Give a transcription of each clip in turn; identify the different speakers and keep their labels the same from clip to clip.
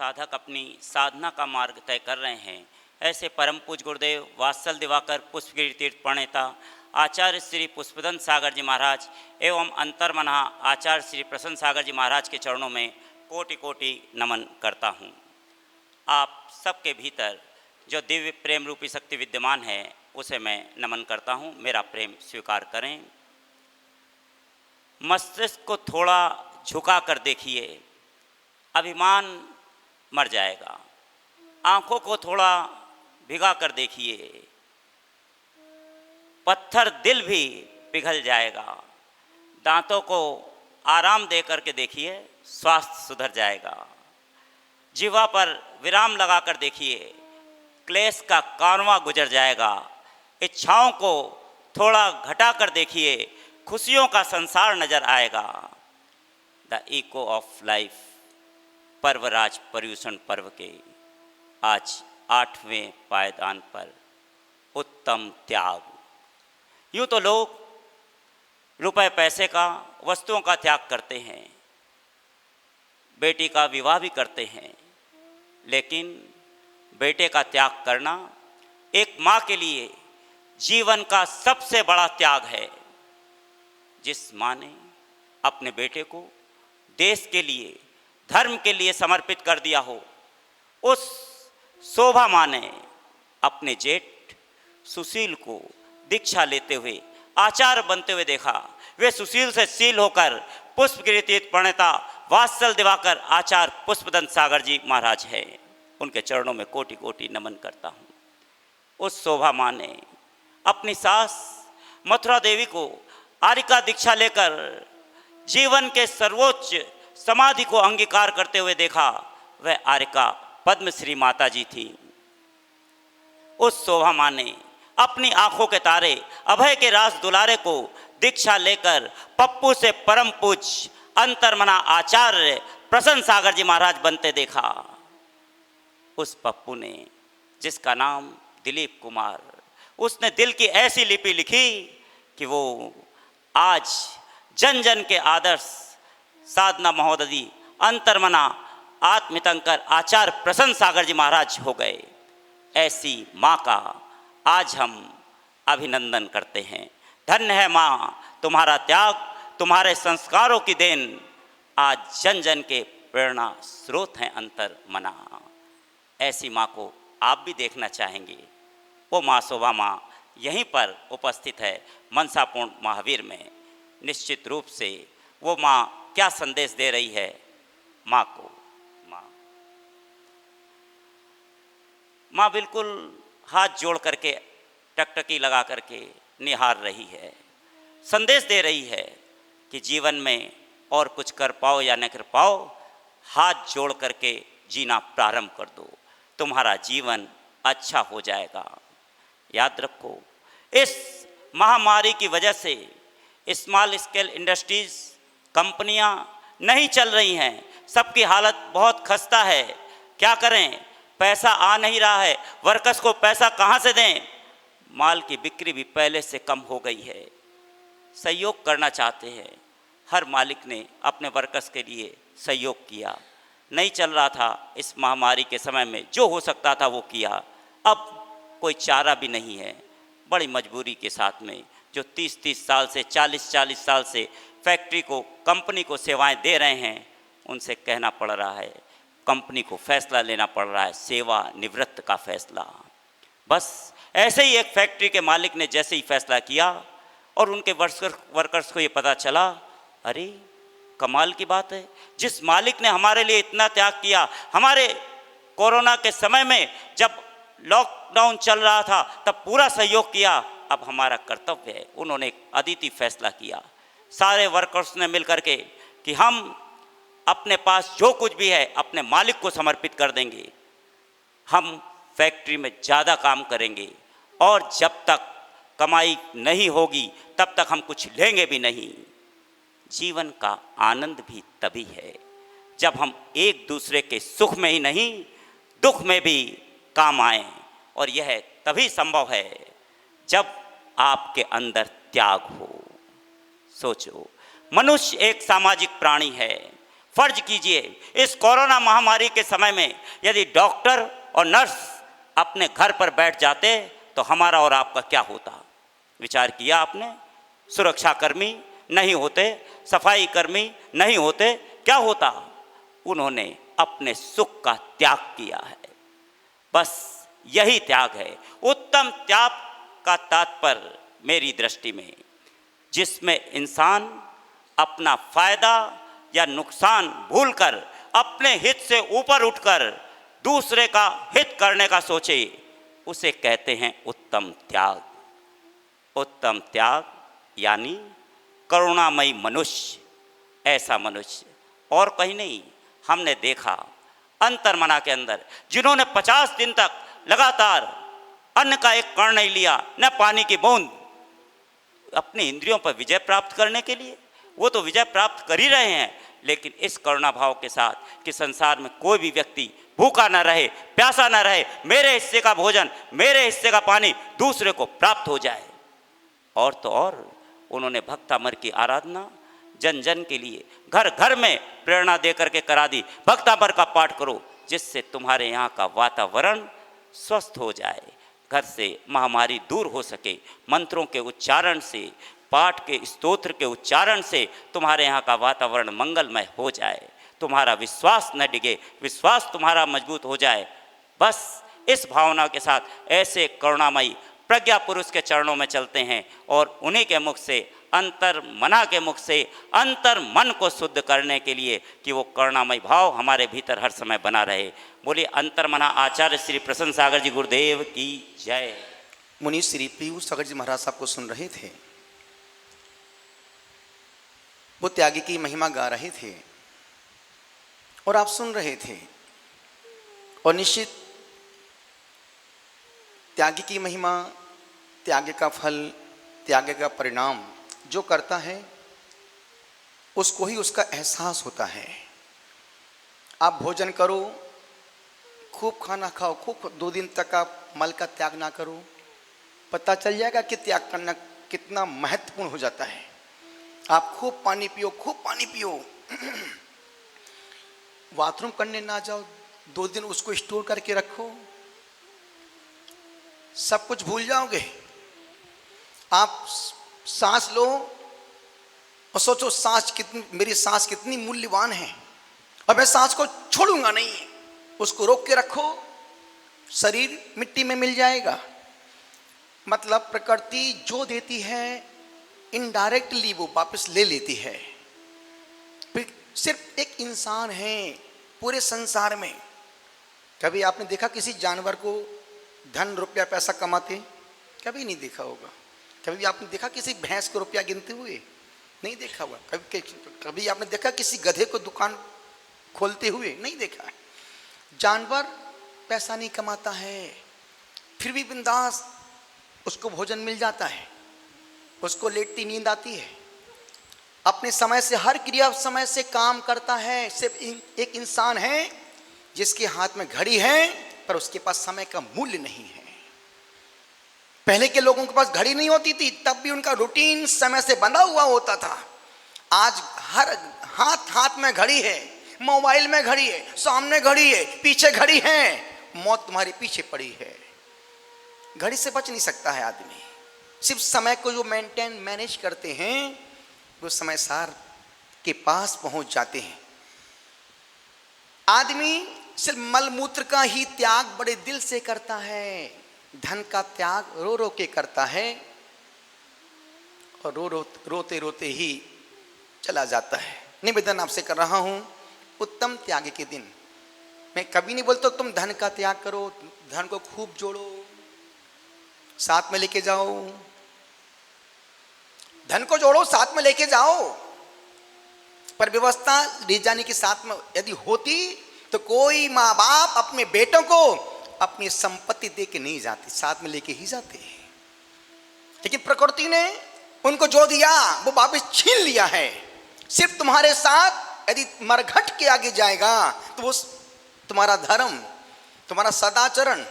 Speaker 1: साधक अपनी साधना का मार्ग तय कर रहे हैं, ऐसे परम पूज्य गुरुदेव वात्सल दिवाकर पुष्पगिरी तीर्थ प्रणेता आचार्य श्री पुष्पदंत सागर जी महाराज एवं अंतर्मना आचार्य श्री प्रसन्न सागर जी महाराज के चरणों में कोटि कोटि नमन करता हूँ। आप सबके भीतर जो दिव्य प्रेम रूपी शक्ति विद्यमान है उसे मैं नमन करता हूँ। मेरा प्रेम स्वीकार करें। मस्तिष्क को थोड़ा झुका कर देखिए, अभिमान मर जाएगा। आँखों को थोड़ा भिगा कर देखिए, पत्थर दिल भी पिघल जाएगा। दांतों को आराम दे करके देखिए, स्वास्थ्य सुधर जाएगा। जीवा पर विराम लगा कर देखिए, क्लेश का कारवां गुजर जाएगा। इच्छाओं को थोड़ा घटा कर देखिए, खुशियों का संसार नजर आएगा। द इको ऑफ लाइफ पर्वराज पर्यूषण पर्व के आज 8वें पायदान पर उत्तम त्याग। यूँ तो लोग रुपए पैसे का, वस्तुओं का त्याग करते हैं, बेटी का विवाह भी करते हैं, लेकिन बेटे का त्याग करना एक माँ के लिए जीवन का सबसे बड़ा त्याग है। जिस माँ ने अपने बेटे को देश के लिए, धर्म के लिए समर्पित कर दिया हो, उस शोभा माँ ने अपने जेठ सुशील को दीक्षा लेते हुए, आचार्य बनते हुए देखा। वे सुशील से शील होकर पुष्पगिरी तीर्थ प्रणेता वात्सल दिवाकर आचार्य पुष्पदंत सागर जी महाराज हैं। उनके चरणों में कोटि कोटि नमन करता हूँ। उस शोभा माँ ने अपनी सास मथुरा देवी को आरिका दीक्षा लेकर जीवन के सर्वोच्च समाधि को अंगीकार करते हुए देखा। वह आरिका पद्मश्री माता जी थी। उस शोभा माँ ने अपनी आंखों के तारे अभय के राज दुलारे को दीक्षा लेकर पप्पू से परम पूज्य अंतर्मना आचार्य प्रसन्न सागर जी महाराज बनते देखा। उस पप्पू ने, जिसका नाम दिलीप कुमार, उसने दिल की ऐसी लिपि लिखी कि वो आज जन जन के आदर्श साधना महोदधि अंतर्मना आत्मितंकर आचार्य प्रसन्न सागर जी महाराज हो गए। ऐसी माँ का आज हम अभिनंदन करते हैं। धन्य है माँ, तुम्हारा त्याग, तुम्हारे संस्कारों की देन आज जन जन के प्रेरणा स्रोत हैं अंतर्मना। ऐसी माँ को आप भी देखना चाहेंगे। वो माँ शोभा माँ यहीं पर उपस्थित है मनसापूर्ण महावीर में। निश्चित रूप से वो माँ क्या संदेश दे रही है माँ को। माँ बिल्कुल हाथ जोड़ करके, टकटकी लगा करके निहार रही है, संदेश दे रही है कि जीवन में और कुछ कर पाओ या न कर पाओ, हाथ जोड़ करके जीना प्रारंभ कर दो, तुम्हारा जीवन अच्छा हो जाएगा। याद रखो, इस महामारी की वजह से स्मॉल स्केल इंडस्ट्रीज, कंपनियां नहीं चल रही हैं। सबकी हालत बहुत खस्ता है। क्या करें, पैसा आ नहीं रहा है, वर्कर्स को पैसा कहाँ से दें। माल की बिक्री भी पहले से कम हो गई है। सहयोग करना चाहते हैं। हर मालिक ने अपने वर्कर्स के लिए सहयोग किया। नहीं चल रहा था इस महामारी के समय में, जो हो सकता था वो किया। अब कोई चारा भी नहीं है। बड़ी मजबूरी के साथ में जो 30-30 साल से, 40-40 साल से फैक्ट्री को, कंपनी को सेवाएं दे रहे हैं, उनसे कहना पड़ रहा है, कंपनी को फैसला लेना पड़ रहा है, सेवा निवृत्त का फैसला। बस ऐसे ही एक फैक्ट्री के मालिक ने जैसे ही फैसला किया और उनके वर्कर्स को ये पता चला, अरे कमाल की बात है, जिस मालिक ने हमारे लिए इतना त्याग किया, हमारे कोरोना के समय में जब लॉकडाउन चल रहा था तब पूरा सहयोग किया, अब हमारा कर्तव्य है। उन्होंने एक अदिति फैसला किया, सारे वर्कर्स ने मिलकर के, कि हम अपने पास जो कुछ भी है अपने मालिक को समर्पित कर देंगे। हम फैक्ट्री में ज़्यादा काम करेंगे और जब तक कमाई नहीं होगी तब तक हम कुछ लेंगे भी नहीं। जीवन का आनंद भी तभी है जब हम एक दूसरे के सुख में ही नहीं, दुख में भी काम आएं। और यह तभी संभव है जब आपके अंदर त्याग हो। सोचो, मनुष्य एक सामाजिक प्राणी है। फर्ज कीजिए, इस कोरोना महामारी के समय में यदि डॉक्टर और नर्स अपने घर पर बैठ जाते तो हमारा और आपका क्या होता? विचार किया आपने? सुरक्षाकर्मी नहीं होते, सफाई कर्मी नहीं होते, क्या होता? उन्होंने अपने सुख का त्याग किया है। बस यही त्याग है। उत्तम त्याग का तात्पर्य मेरी दृष्टि में, जिसमें इंसान अपना फायदा या नुकसान भूलकर अपने हित से ऊपर उठकर दूसरे का हित करने का सोचे, उसे कहते हैं उत्तम त्याग। उत्तम त्याग यानी करुणामयी मनुष्य, ऐसा मनुष्य और कहीं नहीं। हमने देखा अंतर्मना के अंदर जिन्होंने 50 दिन तक लगातार अन्न का एक कण नहीं लिया, न पानी की बूंद, अपनी इंद्रियों पर विजय प्राप्त करने के लिए, वो तो विजय प्राप्त कर ही रहे हैं, लेकिन इस करुणा भाव के साथ कि संसार में कोई भी व्यक्ति भूखा न रहे, प्यासा न रहे, मेरे हिस्से का भोजन, मेरे हिस्से का पानी दूसरे को प्राप्त हो जाए। और तो और उन्होंने भक्तामर की आराधना जन जन के लिए घर घर में प्रेरणा दे करके करा दी। भक्तामर का पाठ करो जिससे तुम्हारे यहाँ का वातावरण स्वस्थ हो जाए, घर से महामारी दूर हो सके। मंत्रों के उच्चारण से, पाठ के स्तोत्र के उच्चारण से तुम्हारे यहाँ का वातावरण मंगलमय हो जाए, तुम्हारा विश्वास न डिगे, विश्वास तुम्हारा मजबूत हो जाए। बस इस भावना के साथ ऐसे करुणामयी प्रज्ञा पुरुष के चरणों में चलते हैं और उन्हीं के मुख से, अंतर मना के मुख से अंतर मन को शुद्ध करने के लिए कि वो करुणामय भाव हमारे भीतर हर समय बना रहे। बोलिए अंतर मना आचार्य श्री प्रसन्न सागर जी गुरुदेव की जय।
Speaker 2: मुनि श्री पीयूष सागर जी महाराज साहब को सुन रहे थे, वो त्यागी की महिमा गा रहे थे और आप सुन रहे थे। और निश्चित त्यागी की महिमा, त्याग का फल, त्याग का परिणाम जो करता है उसको ही उसका एहसास होता है। आप भोजन करो, खूब खाना खाओ, खूब 2 दिन तक आप मल का त्याग ना करो, पता चल जाएगा कि त्याग करना कितना महत्वपूर्ण हो जाता है। आप खूब पानी पियो, खूब पानी पियो, बाथरूम करने ना जाओ, 2 दिन उसको स्टोर करके रखो, सब कुछ भूल जाओगे। आप सांस लो और सोचो सांस कितनी, मेरी सांस कितनी मूल्यवान है और मैं सांस को छोड़ूंगा नहीं, उसको रोक के रखो, शरीर मिट्टी में मिल जाएगा। मतलब प्रकृति जो देती है इनडायरेक्टली वो वापस ले लेती है। सिर्फ एक इंसान है पूरे संसार में। कभी आपने देखा किसी जानवर को धन रुपया पैसा कमाते? कभी नहीं देखा होगा। कभी आपने देखा किसी भैंस को रुपया गिनते हुए? नहीं देखा होगा। कभी आपने देखा किसी गधे को दुकान खोलते हुए? नहीं देखा है। जानवर पैसा नहीं कमाता है, फिर भी बिंदास उसको भोजन मिल जाता है, उसको लेटती नींद आती है, अपने समय से हर क्रिया समय से काम करता है। सिर्फ एक इंसान है जिसके हाथ में घड़ी है पर उसके पास समय का मूल्य नहीं है। पहले के लोगों के पास घड़ी नहीं होती थी, तब भी उनका रूटीन समय से बंधा हुआ होता था। आज हर हाथ में घड़ी है, मोबाइल में घड़ी है, सामने घड़ी है, पीछे घड़ी है, मौत तुम्हारी पीछे पड़ी है। घड़ी से बच नहीं सकता है आदमी। सिर्फ समय को जो मैनेज करते हैं वो समय सार के पास पहुंच जाते हैं। आदमी सिर्फ मलमूत्र का ही त्याग बड़े दिल से करता है, धन का त्याग रो रो के करता है और रोते रोते ही चला जाता है। निवेदन आपसे कर रहा हूं, उत्तम त्याग के दिन मैं कभी नहीं बोलता तुम धन का त्याग करो, धन को खूब जोड़ो, साथ में लेके जाओ, धन को जोड़ो, साथ में लेके जाओ, पर व्यवस्था ले जाने के साथ में यदि होती तो कोई माँ बाप अपने बेटों को अपनी संपत्ति दे के नहीं जाते, साथ में लेके ही जाते। लेकिन प्रकृति ने उनको जो दिया वो वापस छीन लिया है। सिर्फ तुम्हारे साथ यदि मरघट के आगे जाएगा तो वो तुम्हारा धर्म, तुम्हारा सदाचरण,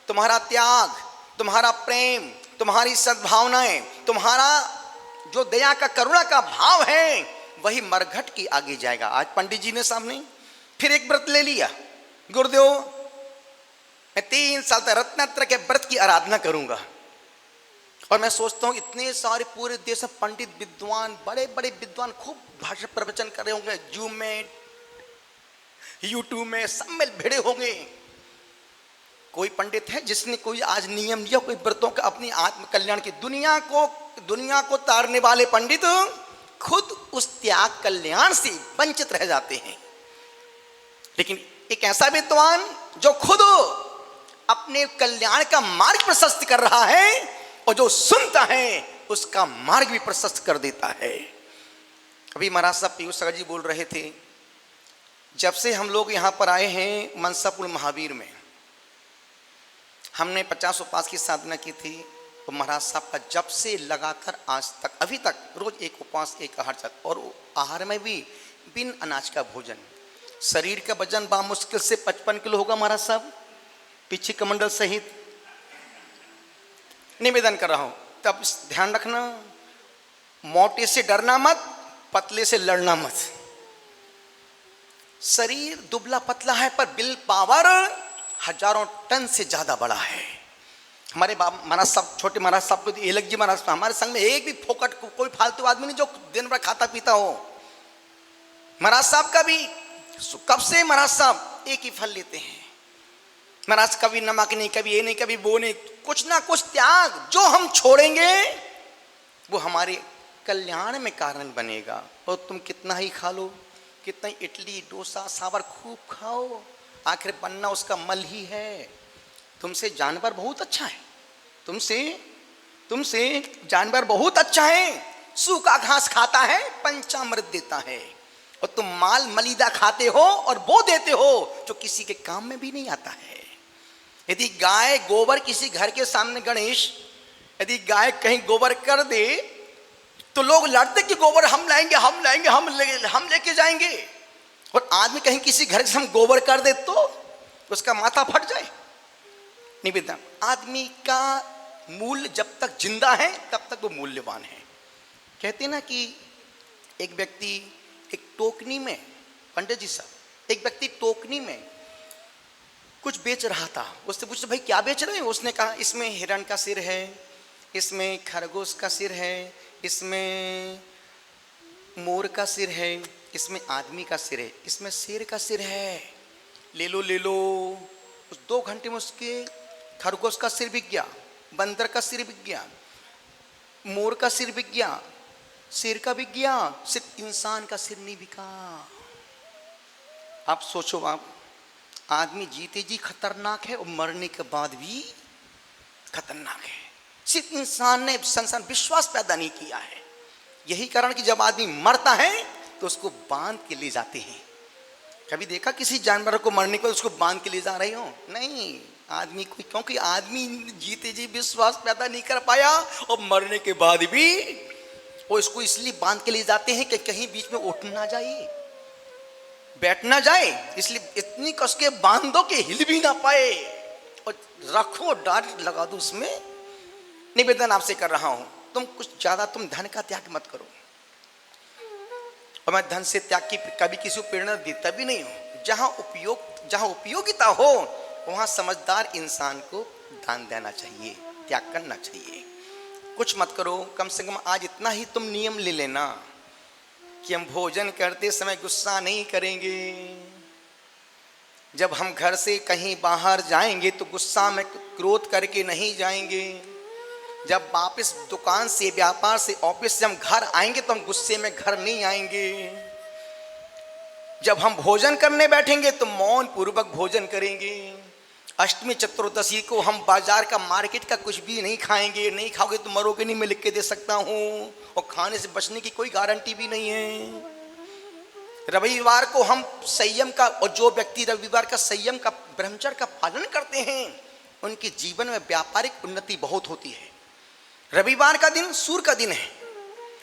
Speaker 2: तुम्हारा त्याग, तुम्हारा प्रेम, तुम्हारी सद्भावनाएं, तुम्हारा जो दया का करुणा का भाव है वही मरघट के आगे जाएगा। आज पंडित जी ने सामने फिर एक व्रत ले लिया, गुरुदेव मैं 3 साल तक रत्नात्र के व्रत की आराधना करूंगा। और मैं सोचता हूँ इतने सारे पूरे देश में पंडित विद्वान, बड़े बड़े विद्वान खूब भाषण प्रवचन कर रहे होंगे, जूम में यूट्यूब में सब में भिड़े होंगे। कोई पंडित है जिसने कोई आज नियम लिया, कोई व्रतों का अपनी आत्म कल्याण की, दुनिया को तारने वाले पंडित खुद उस त्याग कल्याण से वंचित रह जाते हैं। लेकिन एक ऐसा विद्वान जो खुद अपने कल्याण का मार्ग प्रशस्त कर रहा है और जो सुनता है उसका मार्ग भी प्रशस्त कर देता है। अभी महाराज साहब पीयूष सागर जी बोल रहे थे, जब से हम लोग यहाँ पर आए हैं मनसापुर महावीर में, हमने 50 उपवास की साधना की थी। तो महाराज साहब का जब से लगातार आज तक अभी तक रोज एक उपवास, एक आहार चल, और आहार में भी बिन अनाज का भोजन। शरीर का वजन बामुश्किल से 55 किलो होगा महाराज साहब, पीछे कमंडल सहित। निवेदन कर रहा हूं, तब ध्यान रखना, मोटे से डरना मत, पतले से लड़ना मत। शरीर दुबला पतला है पर बिल पावर हजारों टन से ज्यादा बड़ा है। हमारे महाराज साहब, छोटे महाराज साहब को एलक जी महाराज, हमारे संग में एक भी फोकट कोई फालतू आदमी नहीं जो दिन भर खाता पीता हो। महाराज साहब का भी कब से महाराज साहब एक ही फल लेते हैं। महाराज कभी नमक नहीं, कभी ये नहीं, कभी वो नहीं, कुछ ना कुछ त्याग जो हम छोड़ेंगे वो हमारे कल्याण में कारण बनेगा। और तुम कितना ही खा लो, कितना ही इडली डोसा सांभर खूब खाओ, आखिर बनना उसका मल ही है। तुमसे जानवर बहुत अच्छा है, तुमसे जानवर बहुत अच्छा है, सूखा घास खाता है, पंचामृत देता है, और तुम माल मलिदा खाते हो और वो देते हो जो किसी के काम में भी नहीं आता है। यदि गाय गोबर किसी घर के सामने, गणेश यदि गाय कहीं गोबर कर दे तो लोग लड़ते कि गोबर हम लाएंगे, हम लेके जाएंगे। और आदमी कहीं किसी घर से हम गोबर कर दे तो उसका माथा फट जाए। निवेदन, आदमी का मूल्य जब तक जिंदा है तब तक वो मूल्यवान है। कहते ना कि एक व्यक्ति एक टोकनी में, पंडित जी साहब, एक व्यक्ति टोकनी में कुछ बेच रहा था। उससे पूछा भाई क्या बेच रहे हैं? उसने कहा इसमें हिरण का सिर है, इसमें खरगोश का सिर है, इसमें मोर का सिर है, इसमें आदमी का सिर है, इसमें शेर का सिर है, ले लो ले लो। उस 2 घंटे में उसके खरगोश का सिर बिक गया, बंदर का सिर बिक गया, मोर का सिर बिक गया, शेर का बिक गया, सिर्फ इंसान का सिर नहीं बिका। आप सोचो, आप आदमी जीते जी खतरनाक है और मरने के बाद भी खतरनाक है। सिर्फ इंसान ने संसार विश्वास पैदा नहीं किया है। यही कारण कि जब आदमी मरता है तो उसको बांध के ले जाते हैं। कभी देखा किसी जानवर को मरने के बाद उसको बांध के ले जा रहे हो? नहीं, आदमी को, क्योंकि आदमी जीते जी विश्वास पैदा नहीं कर पाया और मरने के बाद भी वो इसको इसलिए बांध के ले जाते हैं कि कहीं बीच में उठ ना जाए, बैठ ना जाए, इसलिए इतनी कस के बांध दो कि हिल भी ना पाए और रखो, डांट लगा दो उसमें। निवेदन आपसे कर रहा हूं, तुम कुछ ज्यादा तुम धन का त्याग मत करो। और मैं धन से त्याग की कभी किसी को प्रेरणा देता भी नहीं हूं। जहां उपयोगिता हो वहां समझदार इंसान को दान देना चाहिए, त्याग करना चाहिए। कुछ मत करो, कम से कम आज इतना ही तुम नियम ले लेना कि हम भोजन करते समय गुस्सा नहीं करेंगे। जब हम घर से कहीं बाहर जाएंगे तो गुस्सा में क्रोध करके नहीं जाएंगे। जब वापस दुकान से, व्यापार से, ऑफिस से हम घर आएंगे तो हम गुस्से में घर नहीं आएंगे। जब हम भोजन करने बैठेंगे तो मौन पूर्वक भोजन करेंगे। अष्टमी चतुर्दशी को हम बाजार का, मार्केट का कुछ भी नहीं खाएंगे। नहीं खाओगे तो मरोगे नहीं, मैं लिख के दे सकता हूँ, और खाने से बचने की कोई गारंटी भी नहीं है। रविवार को हम संयम का, और जो व्यक्ति रविवार का संयम का, ब्रह्मचर्य का पालन करते हैं उनके जीवन में व्यापारिक उन्नति बहुत होती है। रविवार का दिन सूर्य का दिन है,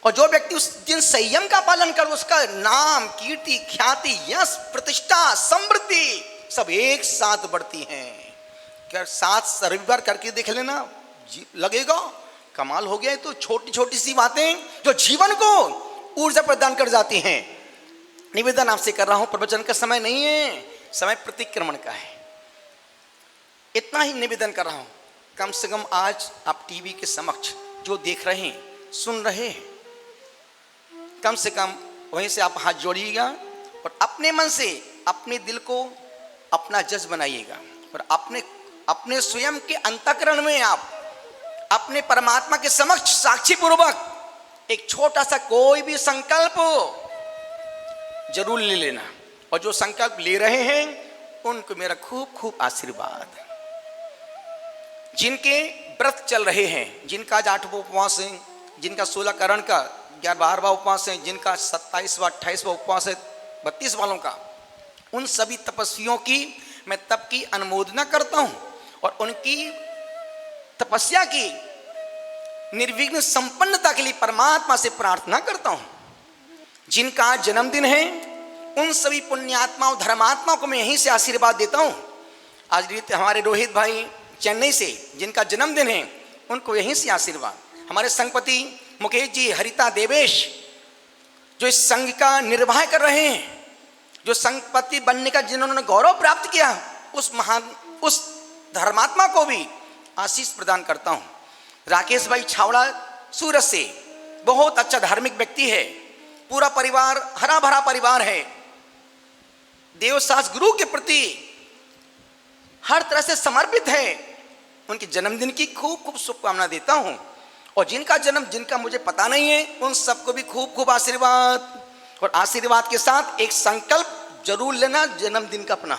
Speaker 2: और जो व्यक्ति उस दिन संयम का पालन कर, उसका नाम, कीर्ति, ख्याति, यश, प्रतिष्ठा, समृद्धि सब एक साथ बढ़ती हैं। क्या 7 रविवार करके देख लेना, लगेगा कमाल हो गया है। तो छोटी छोटी सी बातें जो जीवन को ऊर्जा प्रदान कर जाती हैं। निवेदन आपसे कर रहा हूं, प्रवचन का समय नहीं है, समय प्रतिक्रमण का है। इतना ही निवेदन कर रहा हूं, कम से कम आज आप टीवी के समक्ष जो देख रहे हैं, सुन रहे हैं, कम से कम वहीं से आप हाथ जोड़िएगा और अपने मन से अपने दिल को अपना जज बनाइएगा और अपने स्वयं के अंतःकरण में आप अपने परमात्मा के समक्ष साक्षी पूर्वक एक छोटा सा कोई भी संकल्प जरूर ले लेना। और जो संकल्प ले रहे हैं उनको मेरा खूब खूब आशीर्वाद। जिनके व्रत चल रहे हैं, जिनका आज 8वां उपवास है, जिनका 16 करण का 11वां उपवास है, जिनका 27वां 28वां उपवास है, 32 वालों का, उन सभी तपस्वियों की मैं तप की अनुमोदना करता हूं और उनकी तपस्या की निर्विघ्न संपन्नता के लिए परमात्मा से प्रार्थना करता हूं। जिनका आज जन्मदिन है उन सभी पुण्यात्माओं धर्मात्माओं को मैं यहीं से आशीर्वाद देता हूं। आज हमारे रोहित भाई चेन्नई से जिनका जन्मदिन है उनको यहीं से आशीर्वाद। हमारे संघपति मुकेश जी, हरिता देवेश जो इस संघ का निर्वाह कर रहे हैं, जो संघपति बनने का जिन्होंने गौरव प्राप्त किया, उस धर्मात्मा को भी आशीष प्रदान करता हूं। राकेश भाई छावड़ा सूरत से बहुत अच्छा धार्मिक व्यक्ति है, पूरा परिवार हरा भरा परिवार है, देवशास्त्र गुरु के प्रति हर तरह से समर्पित है। उनके जन्मदिन की खूब खूब शुभकामना देता हूं। और जिनका मुझे पता नहीं है उन सबको भी खूब खूब आशीर्वाद। और आशीर्वाद के साथ एक संकल्प जरूर लेना जन्मदिन का अपना।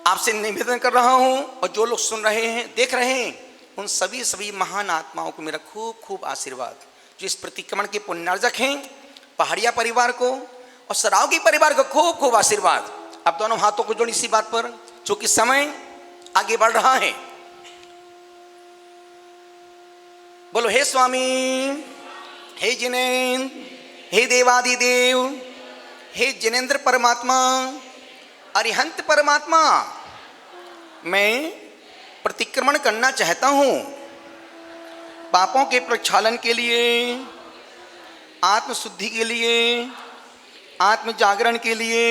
Speaker 2: आपसे निवेदन कर रहा हूं और जो लोग सुन रहे हैं, देख रहे हैं, उन सभी महान आत्माओं को मेरा खूब खूब आशीर्वाद। जो इस प्रतिक्रमण के पुण्यार्जक हैं, पहाड़िया परिवार को और सरावगी परिवार को खूब खूब आशीर्वाद। अब दोनों हाथों को जोड़ इसी बात पर, चूंकि समय आगे बढ़ रहा है। बोलो हे स्वामी, हे जिनेन्द्र, हे देवादिदेव, हे जिनेन्द्र परमात्मा, अरिहंत परमात्मा, मैं प्रतिक्रमण करना चाहता हूं। पापों के प्रक्षालन के लिए, आत्मशुद्धि के लिए, आत्म जागरण के लिए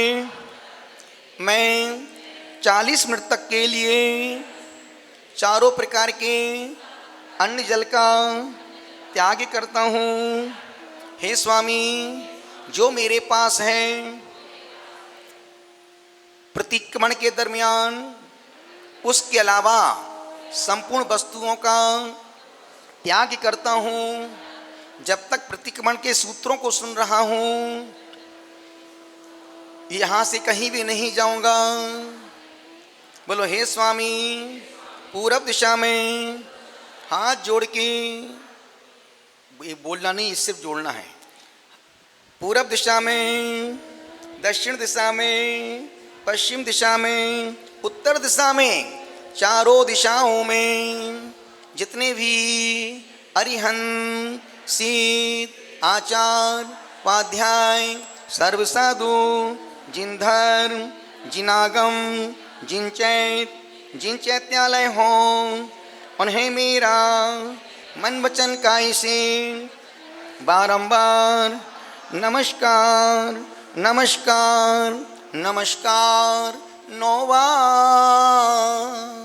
Speaker 2: मैं 40 मिनट तक के लिए चारों प्रकार के अन्न जल का त्याग करता हूँ। हे स्वामी, जो मेरे पास है प्रतिक्रमण के दरमियान, उसके अलावा संपूर्ण वस्तुओं का त्याग करता हूँ। जब तक प्रतिक्रमण के सूत्रों को सुन रहा हूँ, यहाँ से कहीं भी नहीं जाऊँगा। बोलो हे स्वामी, पूरब दिशा में हाथ जोड़ के, ये बोलना नहीं, सिर्फ जोड़ना है। पूरब दिशा में, दक्षिण दिशा में, पश्चिम दिशा में, उत्तर दिशा में, चारों दिशाओं में जितने भी अरिहंत, सिद्ध, आचार्य, उपाध्याय, सर्व साधु, जिन धर्म, जिन आगम, जिन चैत्यालय हों, उन्हें मेरा मन वचन काया से बारंबार नमस्कार नमस्कार नमस्कार 9 बार।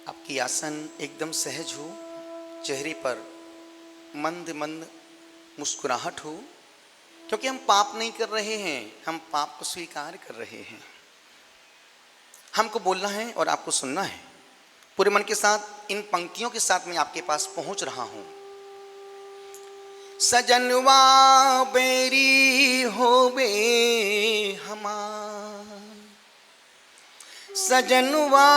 Speaker 2: आपकी आसन एकदम सहज हो, चेहरे पर मंद मंद मुस्कुराहट हो, क्योंकि हम पाप नहीं कर रहे हैं, हम पाप को स्वीकार कर रहे हैं। हमको बोलना है और आपको सुनना है। पूरे मन के साथ इन पंक्तियों के साथ मैं आपके पास पहुंच रहा हूं। सजनवा बेरी होवे हमार, सजनवा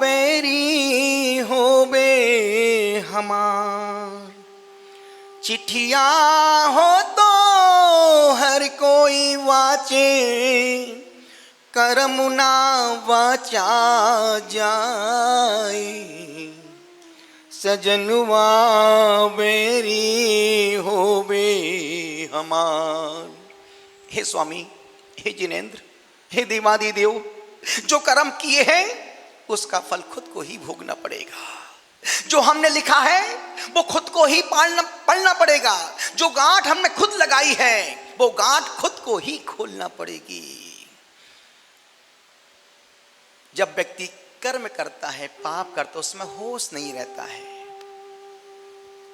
Speaker 2: बेरी होवे हमार, चिट्ठिया हो तो हर कोई वाचे, करम ना वाचा जाए, सजनवा बेरी होवे हमार। हे स्वामी, हे जिनेंद्र, हे देवादि देव, जो कर्म किए हैं उसका फल खुद को ही भोगना पड़ेगा। जो हमने लिखा है वो खुद को ही पढ़ना पड़ेगा। जो गांठ हमने खुद लगाई है वो गांठ खुद को ही खोलना पड़ेगी। जब व्यक्ति कर्म करता है, पाप करता, उसमें होश नहीं रहता है।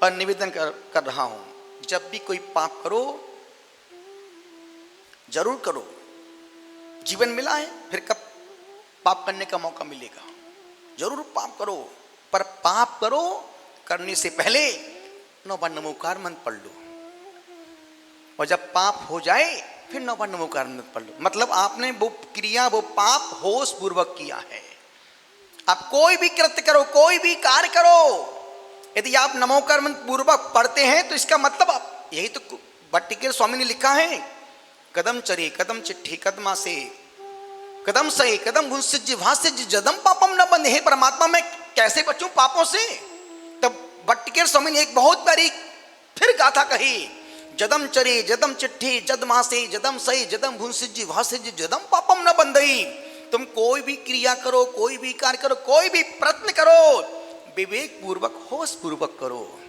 Speaker 2: और निवेदन कर रहा हूं, जब भी कोई पाप करो जरूर करो। जीवन मिला है, फिर कब पाप करने का मौका मिलेगा? जरूर पाप करो, पर पाप करो करने से पहले 9 बार नमोकार मंत्र पढ़ लो। और जब पाप हो जाए फिर 9 बार नमोकार मंत्र पढ़ लो। मतलब आपने वो क्रिया, वो पाप होश पूर्वक किया है। आप कोई भी कृत्य करो, कोई भी कार्य करो, यदि आप नमोकार मंत्र पूर्वक पढ़ते हैं तो इसका मतलब आप, यही तो भट्टिकेर स्वामी ने लिखा है, कदम चरे कदम चिट्ठी कदमा से, कदम सही कदम गुंसिज भासिज जदम पापम न बंधे। हे परमात्मा, मैं कैसे बचूं पापों से? तब भट्टिकेर स्वामी ने एक बहुत बड़ी फिर गाथा कही, जदम चरे जदम चिट्ठी जदमा से, जदम सही जदम भूंसिज भासिज जदम पापम न बंधई। तुम कोई भी क्रिया करो, कोई भी कार्य करो, कोई भी प्रयत्न करो, विवेक पूर्वक होश पूर्वक करो।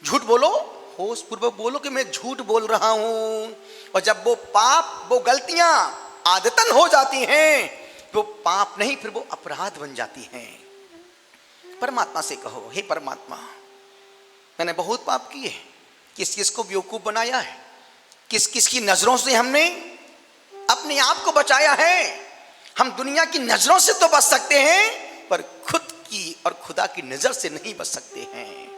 Speaker 2: झूठ बोलो, होश पूर्वक बोलो कि मैं झूठ बोल रहा हूं। और जब वो पाप, वो गलतियां आदतन हो जाती हैं, वो पाप नहीं, फिर वो अपराध बन जाती हैं। परमात्मा से कहो, हे परमात्मा, मैंने बहुत पाप किए, किस किस को बेवकूफ बनाया है, किस किस की नजरों से हमने अपने आप को बचाया है। हम दुनिया की नजरों से तो बच सकते हैं, पर खुद की और खुदा की नजर से नहीं बच सकते हैं।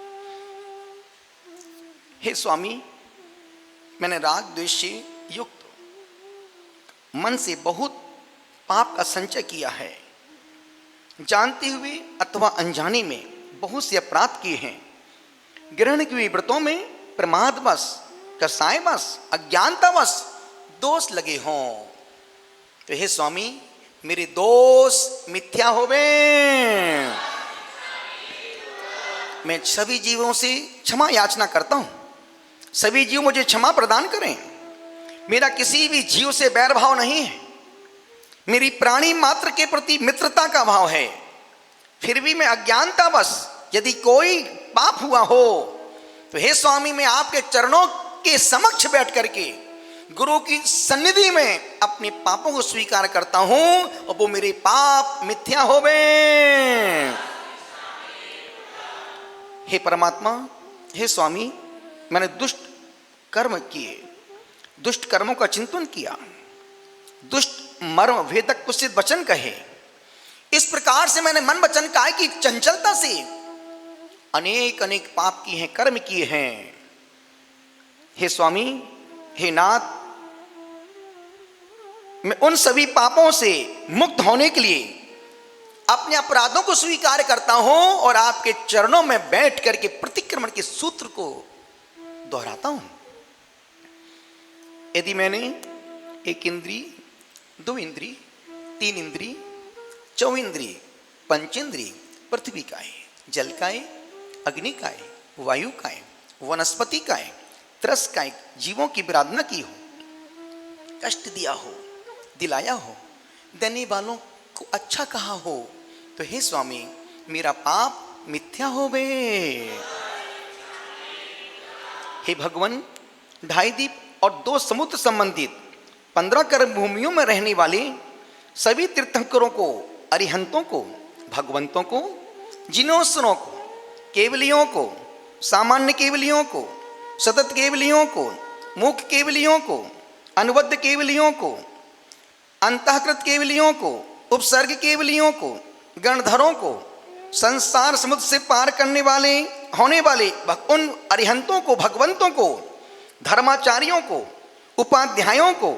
Speaker 2: हे स्वामी, मैंने राग द्वेष से युक्त मन से बहुत पाप का संचय किया है। जानते हुए अथवा अनजाने में बहुत से अपराध किए हैं। ग्रहण की हुई व्रतों में प्रमादवश, कसायवश, अज्ञानतावश दोष लगे हों तो हे स्वामी, मेरे दोष मिथ्या होवे। मैं सभी जीवों से क्षमा याचना करता हूं, सभी जीव मुझे क्षमा प्रदान करें। मेरा किसी भी जीव से बैर भाव नहीं है, मेरी प्राणी मात्र के प्रति मित्रता का भाव है। फिर भी मैं अज्ञानतावश यदि कोई पाप हुआ हो तो हे स्वामी, मैं आपके चरणों के समक्ष बैठ करके गुरु की सन्निधि में अपने पापों को स्वीकार करता हूं और वो मेरे पाप मिथ्या होवे। हे परमात्मा, हे स्वामी, मैंने दुष्ट कर्म किए, दुष्ट कर्मों का चिंतन किया, दुष्ट मर्म भेदक कुत्सित वचन कहे। इस प्रकार से मैंने मन वचन काय की चंचलता से अनेक अनेक पाप किए हैं, कर्म किए हैं। हे स्वामी, हे नाथ, मैं उन सभी पापों से मुक्त होने के लिए अपने अपराधों को स्वीकार करता हूं और आपके चरणों में बैठ करके प्रतिक्रमण के सूत्र को दोहराता हूं। यदि मैंने एक इंद्री, 2 इंद्री, 3 इंद्री, 4 इंद्री, पंचेंद्री, पृथ्वी काय, जल काय, अग्नि काय, वायु काय, वनस्पति काय, त्रस काय जीवों की विराधना की हो, कष्ट दिया हो, दिलाया हो, देने वालों को अच्छा कहा हो, तो हे स्वामी, मेरा पाप मिथ्या होवे। हे भगवान, 2.5 द्वीप और 2 समुद्र संबंधित 15 कर्म भूमियों में रहने वाले सभी तीर्थंकरों को, अरिहंतों को, भगवंतों को, जिनोसरों को, केवलियों को, सामान्य केवलियों को, सतत केवलियों को, मुख्य केवलियों को, अनुबद्ध केवलियों को, अंतःकृत केवलियों को, उपसर्ग केवलियों को, गणधरों को, संसार समुद्र से पार करने वाले होने वाले उन अरिहंतों को, भगवंतों को, धर्माचार्यों को, उपाध्यायों को,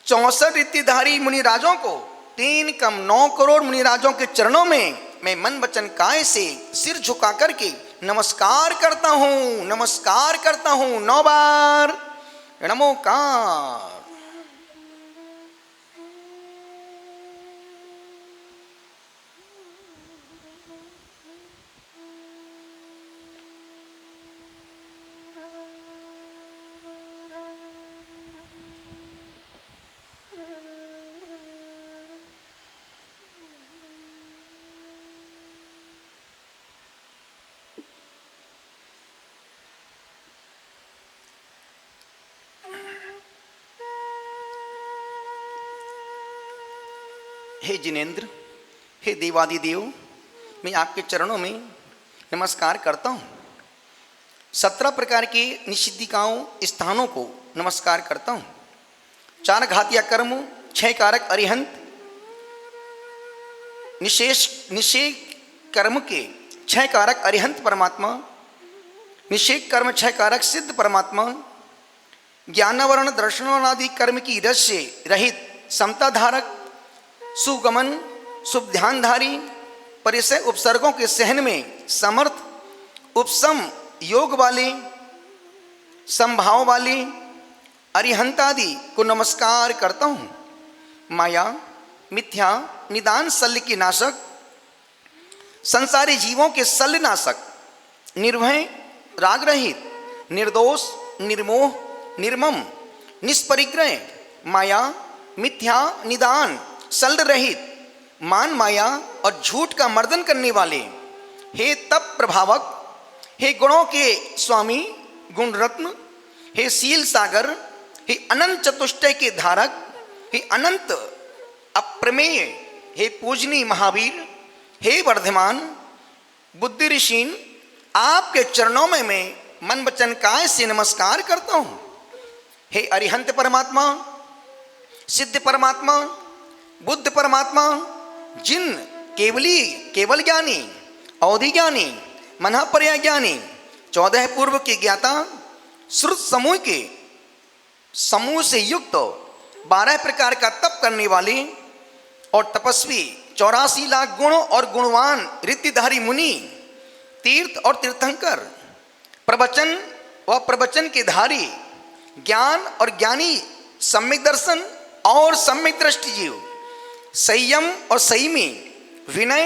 Speaker 2: 64 रीतिधारी मुनिराजों को, 3 कम 9 करोड़ मुनिराजों के चरणों में मैं मन वचन काय से सिर झुका करके नमस्कार करता हूं, नमस्कार करता हूं 9 बार नमोकार। हे जिनेन्द्र, हे देवादिदेव, मैं आपके चरणों में नमस्कार करता हूँ। 17 प्रकार के निषिद्धिकाओं स्थानों को नमस्कार करता हूँ। 4 घातिया कर्म, 6 कारक अरिहंत, निषेध कर्म के 6 कारक अरिहंत परमात्मा, निषेध कर्म 6 कारक सिद्ध परमात्मा, ज्ञानवर्ण दर्शनवर्ण आदि कर्म की रस से रहित समता धारक, सुगमन शुभ ध्यानधारी, परिसय उपसर्गों के सहन में समर्थ, उपसम योग वाले, संभाव वाले अरिहंत आदि को नमस्कार करता हूँ। माया मिथ्या निदान शल्य के नाशक, संसारी जीवों के शल्य नाशक, निर्भय राग रहित, निर्दोष निर्मोह निर्मम निष्परिग्रह, माया मिथ्या निदान शल्य रहित, मान माया और झूठ का मर्दन करने वाले, हे तप प्रभावक, हे गुणों के स्वामी गुण रत्न, हे शील सागर, हे अनंत चतुष्टय के धारक, हे अनंत अप्रमेय, हे पूजनीय महावीर, हे वर्धमान बुद्धि ऋषीन, आपके चरणों में मैं मन वचन काय से नमस्कार करता हूँ। हे अरिहंत परमात्मा, सिद्ध परमात्मा, बुद्ध परमात्मा, जिन केवल ज्ञानी, अवधि ज्ञानी, मनःपर्याय ज्ञानी, 14 पूर्व के ज्ञाता, श्रुत समूह से युक्त 12 प्रकार का तप करने वाले और तपस्वी, 84 लाख गुण और गुणवान रीतिधारी मुनि, तीर्थ और तीर्थंकर, प्रवचन व प्रवचन के धारी, ज्ञान और ज्ञानी, सम्यक दर्शन और सम्यक दृष्टि जीव, संयम और संयमी, विनय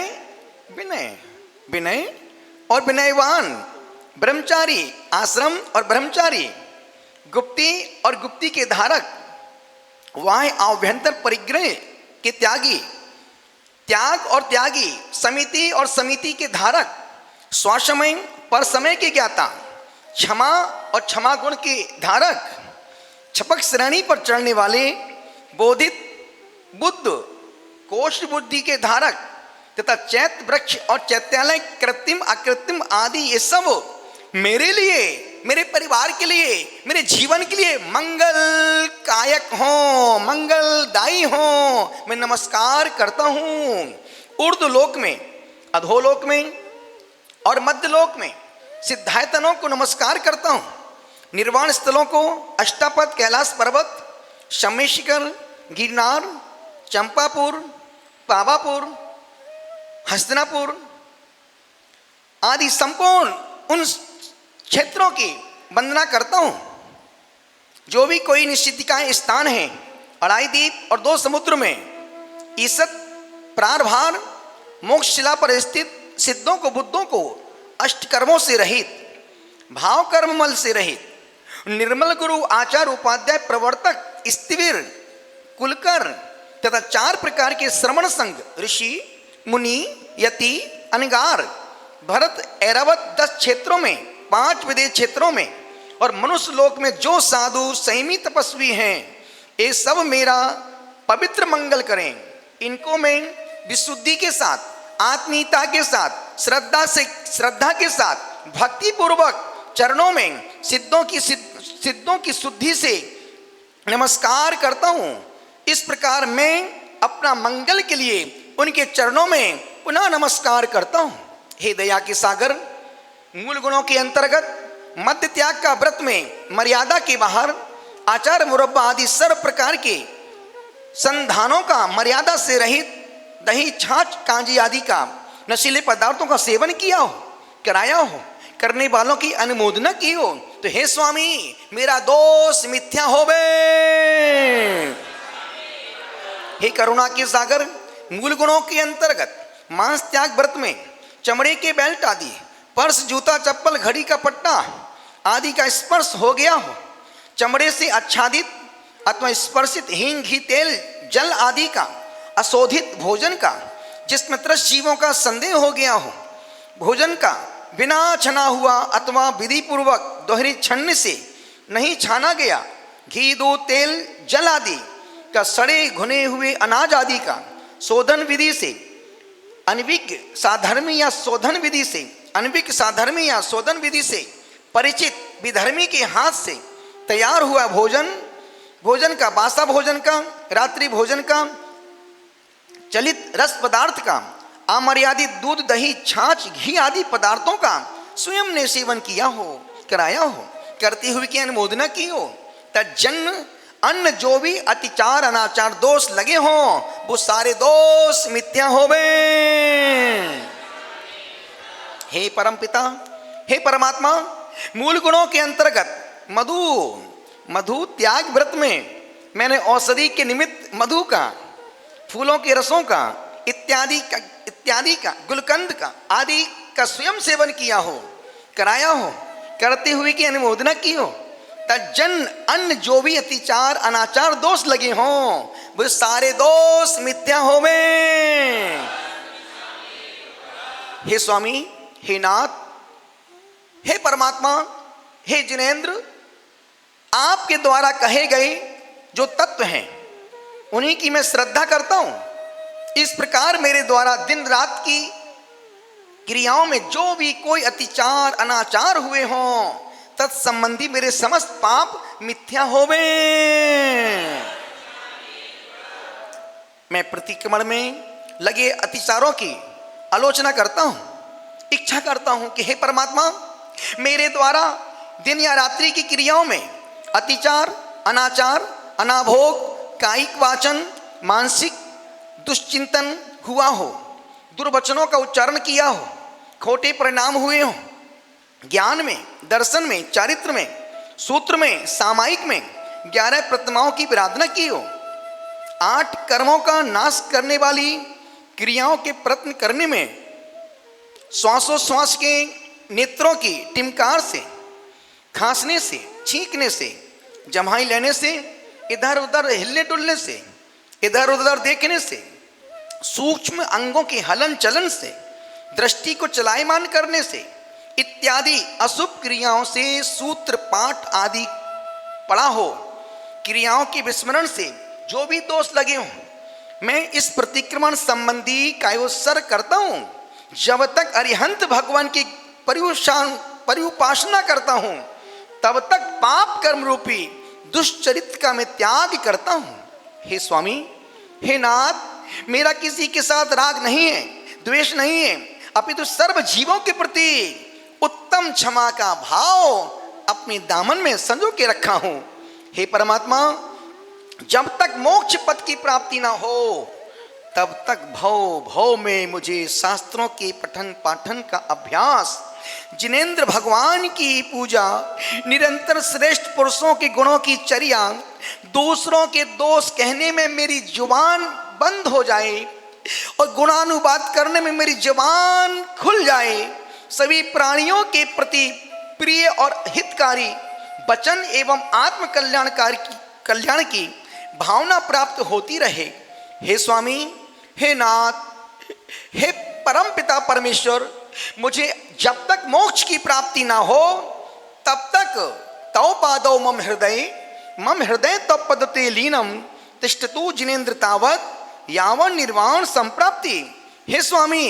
Speaker 2: और विनयवान, ब्रह्मचारी आश्रम और ब्रह्मचारी, गुप्ती और गुप्ती के धारक, वाह्य आभ्यंतर परिग्रह के त्यागी, त्याग और त्यागी, समिति और समिति के धारक, स्वासमय पर समय के ज्ञाता, क्षमा और क्षमा गुण के धारक, छपक श्रेणी पर चढ़ने वाले, बोधित बुद्ध कोश बुद्धि के धारक तथा चैत्य वृक्ष और चैत्यालय कृत्रिम अकृत्रिम आदि ये सब मेरे लिए, मेरे परिवार के लिए, मेरे जीवन के लिए मंगल कायक हो, मंगलदायी हो, मैं नमस्कार करता हूँ। ऊर्ध्वलोक में, अधोलोक में और मध्यलोक में सिद्धायतनों को नमस्कार करता हूँ। निर्वाण स्थलों को अष्टापद, कैलाश पर्वत, शमेशिकर, गिरनार, चंपापुर, पावापुर, हस्तिनापुर आदि संपूर्ण उन क्षेत्रों की वंदना करता हूँ। जो भी कोई निश्चितिकाएं स्थान हैं, अड़ाई द्वीप और 2 समुद्र में, ईसत प्रारभार मोक्ष शिला पर स्थित सिद्धों को, बुद्धों को अष्टकर्मों से रहित, भाव कर्ममल से रहित, निर्मल गुरु आचार्य उपाध्याय प्रवर्तक स्थिविर कुलकर तथा 4 प्रकार के श्रवण संघ, ऋषि मुनि यति अनगार, भरत ऐरावत 10 क्षेत्रों में, 5 विदेश क्षेत्रों में और मनुष्य लोक में जो साधु संयमी तपस्वी हैं, ये सब मेरा पवित्र मंगल करें। इनको मैं विशुद्धि के साथ, आत्मीयता के साथ, श्रद्धा के साथ, भक्ति पूर्वक चरणों में सिद्धों की शुद्धि से नमस्कार करता हूँ। इस प्रकार मैं अपना मंगल के लिए उनके चरणों में पुनः नमस्कार करता हूं। हे दया के सागर, मूल गुणों के अंतर्गत मध्य त्याग का व्रत में मर्यादा के बाहर आचार मुरब्बा आदि सर्व प्रकार के संधानों का मर्यादा से रहित दही छाछ कांजी आदि का नशीले पदार्थों का सेवन किया हो, कराया हो, करने वालों की अनुमोदना की हो, तो हे स्वामी मेरा दोष मिथ्या होवे। हे करुणा के सागर, मूल गुणों के अंतर्गत मांस त्याग व्रत में चमड़े के बेल्ट आदि, पर्स, जूता, चप्पल, घड़ी का पट्टा आदि का स्पर्श हो गया हो, चमड़े से आच्छादित अथवा स्पर्शित हींग, घी, तेल, जल आदि का अशोधित भोजन का जिसमें त्रस्त जीवों का संदेह हो गया हो, भोजन का बिना छना हुआ अथवा विधि पूर्वक दोहरी छन्नी से नहीं छाना गया, घी, दूध, तेल, जल आदि का सड़े घुने हुए अनाज आदि का शोधन विधि से अनविज्ञ साधर्मी या शोधन विधि से अनविज्ञ साधर्मी या शोधन विधि से परिचित विधर्मी के हाथ से तैयार हुआ भोजन का, बासा भोजन का, रात्रि भोजन का, चलित रस पदार्थ का, अमर्यादित दूध, दही, छाछ, घी आदि पदार्थों का स्वयं ने सेवन किया हो, कराया हो, करते हुए की अनुमोदना की हो, तज्जन्य अन्न जो भी अतिचार अनाचार दोष लगे हों वो सारे दोष मिथ्या होवे। हे परम पिता, हे परमात्मा, मूल गुणों के अंतर्गत मधु त्याग व्रत में मैंने औषधि के निमित्त मधु का, फूलों के रसों का, इत्यादि का, गुलकंद का आदि का स्वयं सेवन किया हो, कराया हो, करते हुए की अनुमोदना की हो, तज्जन अन्न जो भी अतिचार अनाचार दोष लगे हों वो सारे दोष मिथ्या होवे। हे स्वामी, हे नाथ, हे परमात्मा, हे जिनेंद्र, आपके द्वारा कहे गए जो तत्व हैं उन्हीं की मैं श्रद्धा करता हूं। इस प्रकार मेरे द्वारा दिन रात की क्रियाओं में जो भी कोई अतिचार अनाचार हुए हों तत्संबंधी मेरे समस्त पाप मिथ्या होवे। मैं प्रतिक्रमण में लगे अतिचारों की आलोचना करता हूं, इच्छा करता हूं कि हे परमात्मा, मेरे द्वारा दिन या रात्रि की क्रियाओं में अतिचार अनाचार अनाभोग कायिक वाचन मानसिक दुश्चिंतन हुआ हो, दुर्वचनों का उच्चारण किया हो, खोटे परिणाम हुए हो, ज्ञान में, दर्शन में, चारित्र में, सूत्र में, सामायिक में 11 प्रतिमाओं की विराधना की हो, 8 कर्मों का नाश करने वाली क्रियाओं के प्रयत्न करने में श्वासोश्वास के नेत्रों की टिमकार से, खांसने से, छींकने से, जम्हाई लेने से, इधर उधर हिलने डुलने से, इधर उधर देखने से, सूक्ष्म अंगों के हलन चलन से, दृष्टि को चलायमान करने से इत्यादि अशुभ क्रियाओं से, सूत्र पाठ आदि पढ़ा हो, क्रियाओं के विस्मरण से जो भी दोष लगे हों, मैं इस प्रतिक्रमण संबंधी कायोत्सर्ग करता हूं। जब तक अरिहंत भगवान की परिउपासना करता हूं तब तक पाप कर्म रूपी दुष्चरित्र का मैं त्याग करता हूं। हे स्वामी, हे नाथ, मेरा किसी के साथ राग नहीं है, द्वेष नहीं है, अपितु सर्व जीवों के प्रति उत्तम क्षमा का भाव अपने दामन में संजो के रखा हूं। हे परमात्मा, जब तक मोक्ष पद की प्राप्ति ना हो तब तक भव में मुझे शास्त्रों के पठन पाठन का अभ्यास, जिनेंद्र भगवान की पूजा, निरंतर श्रेष्ठ पुरुषों के गुणों की चर्या, दूसरों के दोष कहने में मेरी जुबान बंद हो जाए और गुणानुवाद करने में मेरी जुबान खुल जाए, सभी प्राणियों के प्रति प्रिय और हितकारी वचन एवं आत्म कल्याण की भावना प्राप्त होती रहे। हे स्वामी, हे नाथ, हे परम पिता परमेश्वर, मुझे जब तक मोक्ष की प्राप्ति ना हो तब तक तव पादौ मम हृदय तव पदते लीनम तिष्ठतु जिनेंद्र तावत यावन निर्वाण संप्राप्ति। हे स्वामी,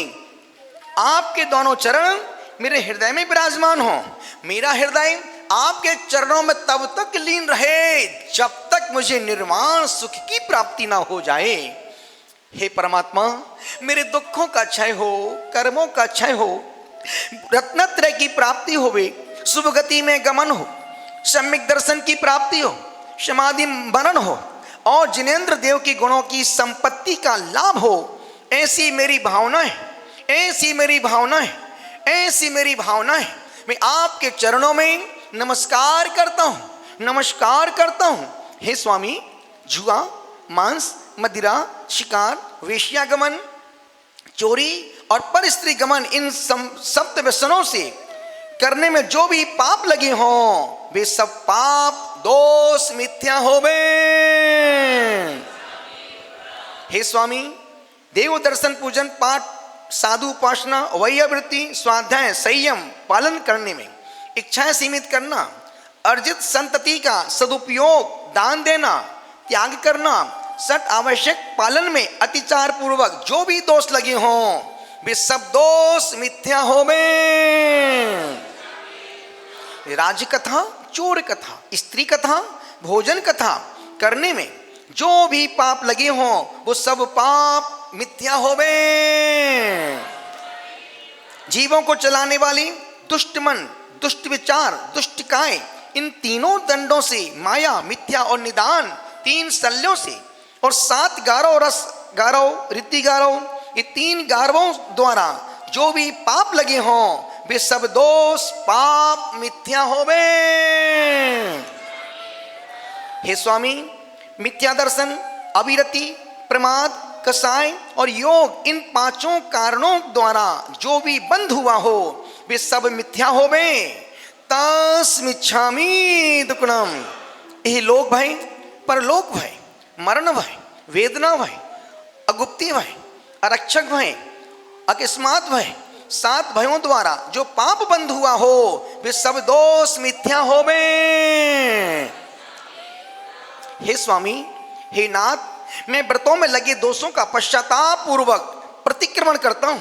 Speaker 2: आपके दोनों चरण मेरे हृदय में विराजमान हो, मेरा हृदय आपके चरणों में तब तक लीन रहे जब तक मुझे निर्वाण सुख की प्राप्ति ना हो जाए। हे परमात्मा, मेरे दुखों का क्षय हो, कर्मों का क्षय हो, रत्नत्रय की प्राप्ति होवे, शुभ गति में गमन हो, सम्यक दर्शन की प्राप्ति हो, समाधि मनन हो और जिनेन्द्र देव की गुणों की संपत्ति का लाभ हो। ऐसी मेरी भावना है, ऐसी मेरी भावना है, ऐसी मेरी भावना है। मैं आपके चरणों में नमस्कार करता हूँ, नमस्कार करता हूँ। हे स्वामी, जुआ, मांस, मदिरा, शिकार, वेश्यागमन, चोरी और पर स्त्री गमन, इन सप्त व्यसनों से करने में जो भी पाप लगे हों, वे सब पाप दोष मिथ्या होवे। हे स्वामी, देव दर्शन, पूजन, पाठ, साधु उपासना, वैयावृत्ति, स्वाध्याय, संयम पालन करने में इच्छाएं सीमित करना, अर्जित संतति का सदुपयोग, दान देना, त्याग करना, सत आवश्यक पालन में अतिचार पूर्वक जो भी दोष लगे हों, वे सब दोष मिथ्या होवे। राज कथा, चोर कथा, स्त्री कथा, भोजन कथा करने में जो भी पाप लगे हों, वो सब पाप मिथ्या होवे। जीवों को चलाने वाली दुष्ट मन, दुष्ट विचार, दुष्ट काय, इन तीनों दंडों से, माया, मिथ्या और निदान, 3 शल्यों से और 7 गारव, रस गारव, ऋद्धि गारव, ये 3 गारवों द्वारा जो भी पाप लगे हों, वे सब दोष पाप मिथ्या होवे। हे स्वामी, मिथ्या दर्शन, अविरति, प्रमाद, कसाय और योग, इन 5 कारणों द्वारा जो भी बंध हुआ हो, वे सब मिथ्या होवे। तस्मिच्छामि दुक्कडम। ये लोक भय, परलोक भय, मरण भय, वेदना भय, अगुप्ती भय, अरक्षक भय, अकस्मात भय, 7 भयों द्वारा जो पाप बंध हुआ हो, वे सब दोष मिथ्या होवे। हे स्वामी, हे नाथ, मैं व्रतों में लगे दोषों का पश्चाताप पूर्वक प्रतिक्रमण करता हूं।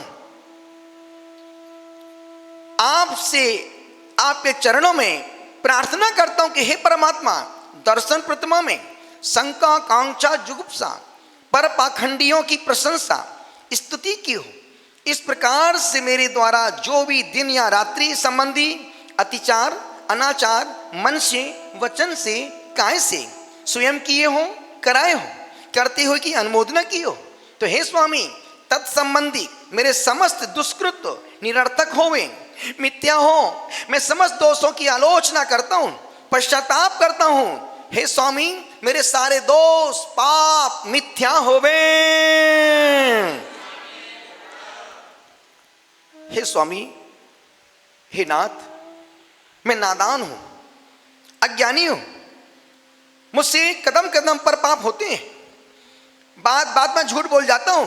Speaker 2: आपसे, आपके चरणों में प्रार्थना करता हूं कि हे परमात्मा, दर्शन प्रतिमा में शंका, कांक्षा, जुगुप्सा, पर पाखंडियों की प्रशंसा, स्तुति की हो। इस प्रकार से मेरे द्वारा जो भी दिन या रात्रि संबंधी अतिचार, अनाचार, मन से, वचन से, काय से स्वयं किए हो, कराए हो, करते हुए की अनुमोदना की हो, तो हे स्वामी, तत्संबंधी मेरे समस्त दुष्कृत निरर्थक होवे, मिथ्या हो। मैं समस्त दोषों की आलोचना करता हूं, पश्चाताप करता हूं। हे स्वामी, मेरे सारे दोष पाप मिथ्या होवे। हे स्वामी, हे नाथ, मैं नादान हूं, अज्ञानी हूं, मुझसे कदम कदम पर पाप होते हैं, बात बात में झूठ बोल जाता हूं।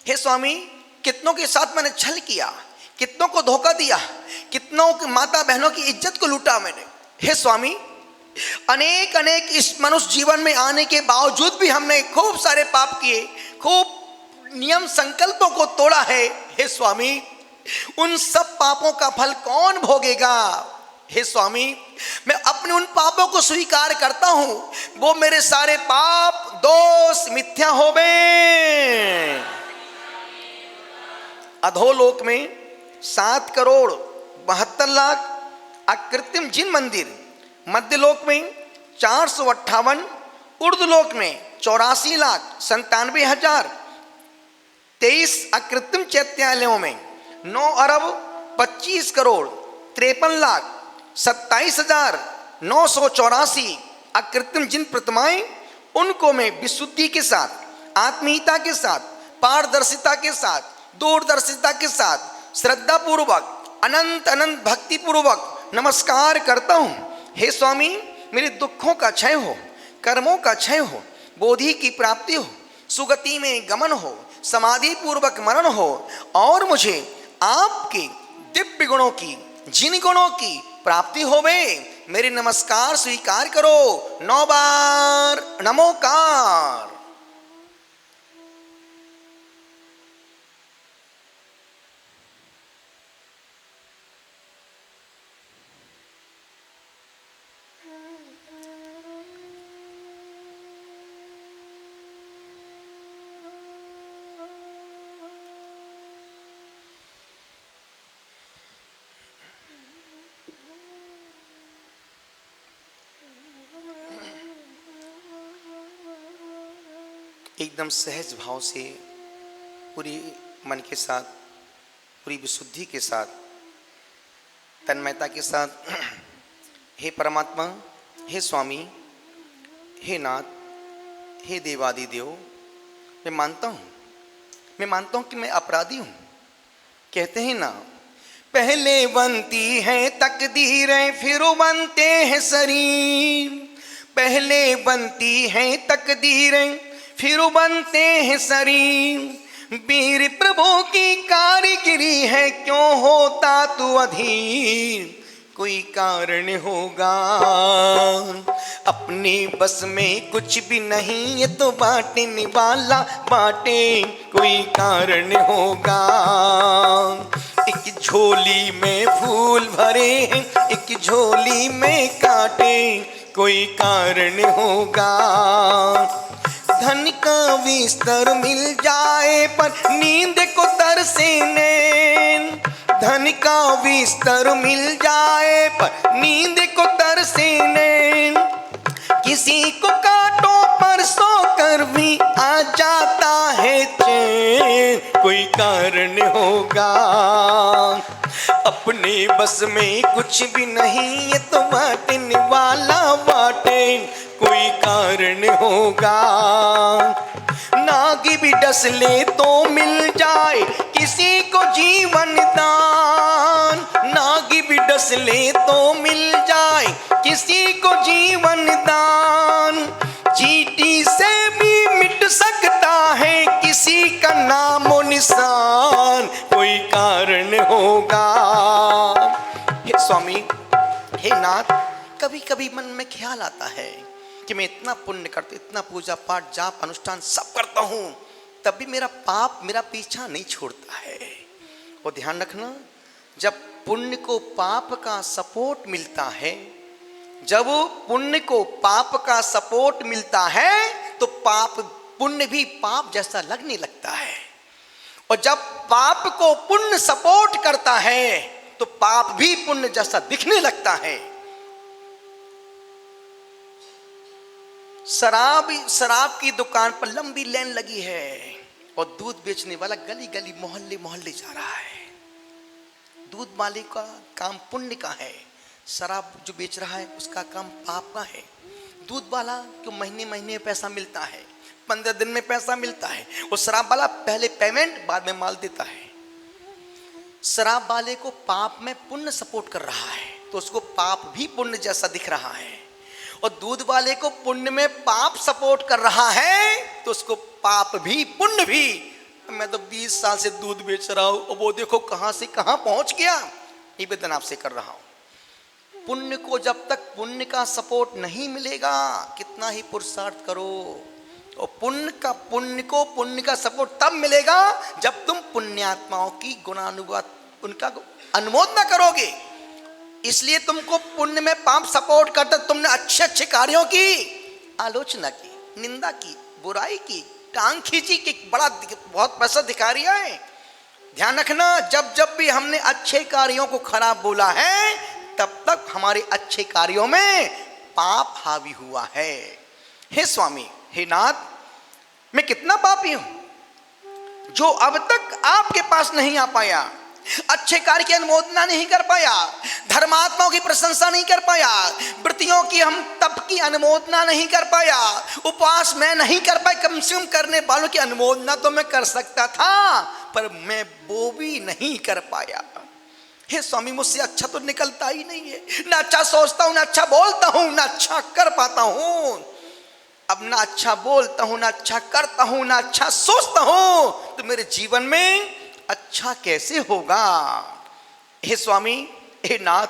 Speaker 2: हे स्वामी, कितनों के साथ मैंने छल किया, कितनों को धोखा दिया, कितनों की माता बहनों की इज्जत को लूटा मैंने। हे स्वामी, अनेक अनेक इस मनुष्य जीवन में आने के बावजूद भी हमने खूब सारे पाप किए, खूब नियम संकल्पों को तोड़ा है। हे स्वामी, उन सब पापों का फल कौन भोगेगा? हे स्वामी, मैं अपने उन पापों को स्वीकार करता हूं, वो मेरे सारे पाप दोष मिथ्या होवे। अधोलोक में 7,72,00,000 अकृत्रिम जिन मंदिर, मध्यलोक में 458, ऊर्ध्वलोक में 84,97,000, 23 अकृत्रिम चैत्यालयों में 9,25,53,27,984 अकृत्रिम जिन प्रतिमाएं, उनको मैं विशुद्धि के साथ, आत्मीयता के साथ, पारदर्शिता के साथ, दूरदर्शिता के साथ, श्रद्धा पूर्वक, अनंत अनंत भक्ति पूर्वक नमस्कार करता हूं। हे स्वामी, मेरे दुखों का क्षय हो, कर्मों का क्षय हो, बोधि की प्राप्ति हो, सुगति में गमन हो, समाधि पूर्वक मरण हो और मुझे आपके दिव्य गुणों की, जिन गुणों की प्राप्ति होवे। मेरे नमस्कार स्वीकार करो। 9 बार नमोकार। एकदम सहज भाव से, पूरी मन के साथ, पूरी विशुद्धि के साथ, तन्मयता के साथ, हे परमात्मा, हे स्वामी, हे नाथ, हे देवादिदेव, मैं मानता हूँ कि मैं अपराधी हूँ। कहते हैं ना, पहले बनती है तकदीरें फिर बनते हैं शरीर, पहले बनती है तकदीरें फिर बनते हैं शरीर, वीर प्रभु की कारीगिरी है क्यों होता तू अधीर, कोई कारण होगा अपने बस में कुछ भी नहीं, ये तो बांटने वाला बांटे, कोई कारण होगा। एक झोली में फूल भरे हैं, एक झोली में कांटे, कोई कारण होगा। धन का विस्तर मिल जाए पर नींद को तरसे नैन, धन का विस्तर मिल जाए पर नींद को तरसे नैन, किसी को कांटो पर सोकर भी आ जाता है चैन, कोई कारण होगा। अपने बस में कुछ भी नहीं, ये तो बांटने वाला बांटे, कोई कारण होगा। नागी भी डस ले तो मिल जाए किसी को जीवन दान, नागी भी डस ले तो मिल जाए किसी को जीवन दान, चींटी से भी मिट सकता है किसी का नामो निशान, कोई कारण होगा। हे स्वामी, हे नाथ, कभी कभी मन में ख्याल आता है कि मैं इतना पुण्य करता, इतना पूजा पाठ जाप अनुष्ठान सब करता हूँ, तब भी मेरा पाप मेरा पीछा नहीं छोड़ता है। और ध्यान रखना, जब पुण्य को पाप का सपोर्ट मिलता है, जब पुण्य को पाप का सपोर्ट मिलता है तो पाप पुण्य भी पाप जैसा लगने लगता है, और जब पाप को पुण्य सपोर्ट करता है तो पाप भी पुण्य जैसा दिखने लगता है। शराब की दुकान पर लंबी लाइन लगी है और दूध बेचने वाला गली गली मोहल्ले मोहल्ले जा रहा है। दूध वाले का काम पुण्य का है, शराब जो बेच रहा है उसका काम पाप का है। दूध वाला को महीने महीने पैसा मिलता है, 15 दिन में पैसा मिलता है, और शराब वाला पहले पेमेंट बाद में माल देता है। शराब वाले को पाप में पुण्य सपोर्ट कर रहा है तो उसको पाप भी पुण्य जैसा दिख रहा है, और दूध वाले को पुण्य में पाप सपोर्ट कर रहा है तो उसको पाप भी पुण्य भी। मैं तो 20 साल से दूध बेच रहा हूं और वो देखो कहां से कहां पहुंच गया। निवेदन आपसे कर रहा हूं, पुण्य को जब तक पुण्य का सपोर्ट नहीं मिलेगा, कितना ही पुरुषार्थ करो, और पुण्य को पुण्य का सपोर्ट तब मिलेगा जब तुम पुण्यात्माओं की गुणानुवाद उनका अनुमोदना करोगे। इसलिए तुमको पुण्य में पाप सपोर्ट करता, तुमने अच्छे अच्छे कार्यों की आलोचना की, निंदा की, बुराई की, टांग खींची कि बहुत पैसा दिखा रही है। ध्यान रखना, जब जब भी हमने अच्छे कार्यों को खराब बोला है तब तक हमारे अच्छे कार्यों में पाप हावी हुआ है। हे स्वामी, हे नाथ, मैं कितना पापी हूं जो अब तक आपके पास नहीं आ पाया, अच्छे कार्य की अनुमोदना नहीं कर पाया, धर्मात्माओं की प्रशंसा नहीं कर पाया, वृत्तियों की हम तप की अनुमोदना नहीं कर पाया, उपवास मैं नहीं कर पाया, कम से कम करने वालों की अनुमोदना तो मैं कर सकता था पर मैं वो भी नहीं कर पाया। हे स्वामी, मुझसे अच्छा तो निकलता ही नहीं है, ना अच्छा सोचता हूं, ना अच्छा बोलता हूं, ना अच्छा कर पाता हूं। अब ना अच्छा बोलता हूं, ना अच्छा करता हूं, ना अच्छा सोचता हूं, तो मेरे जीवन में अच्छा कैसे होगा। हे स्वामी, हे नाथ,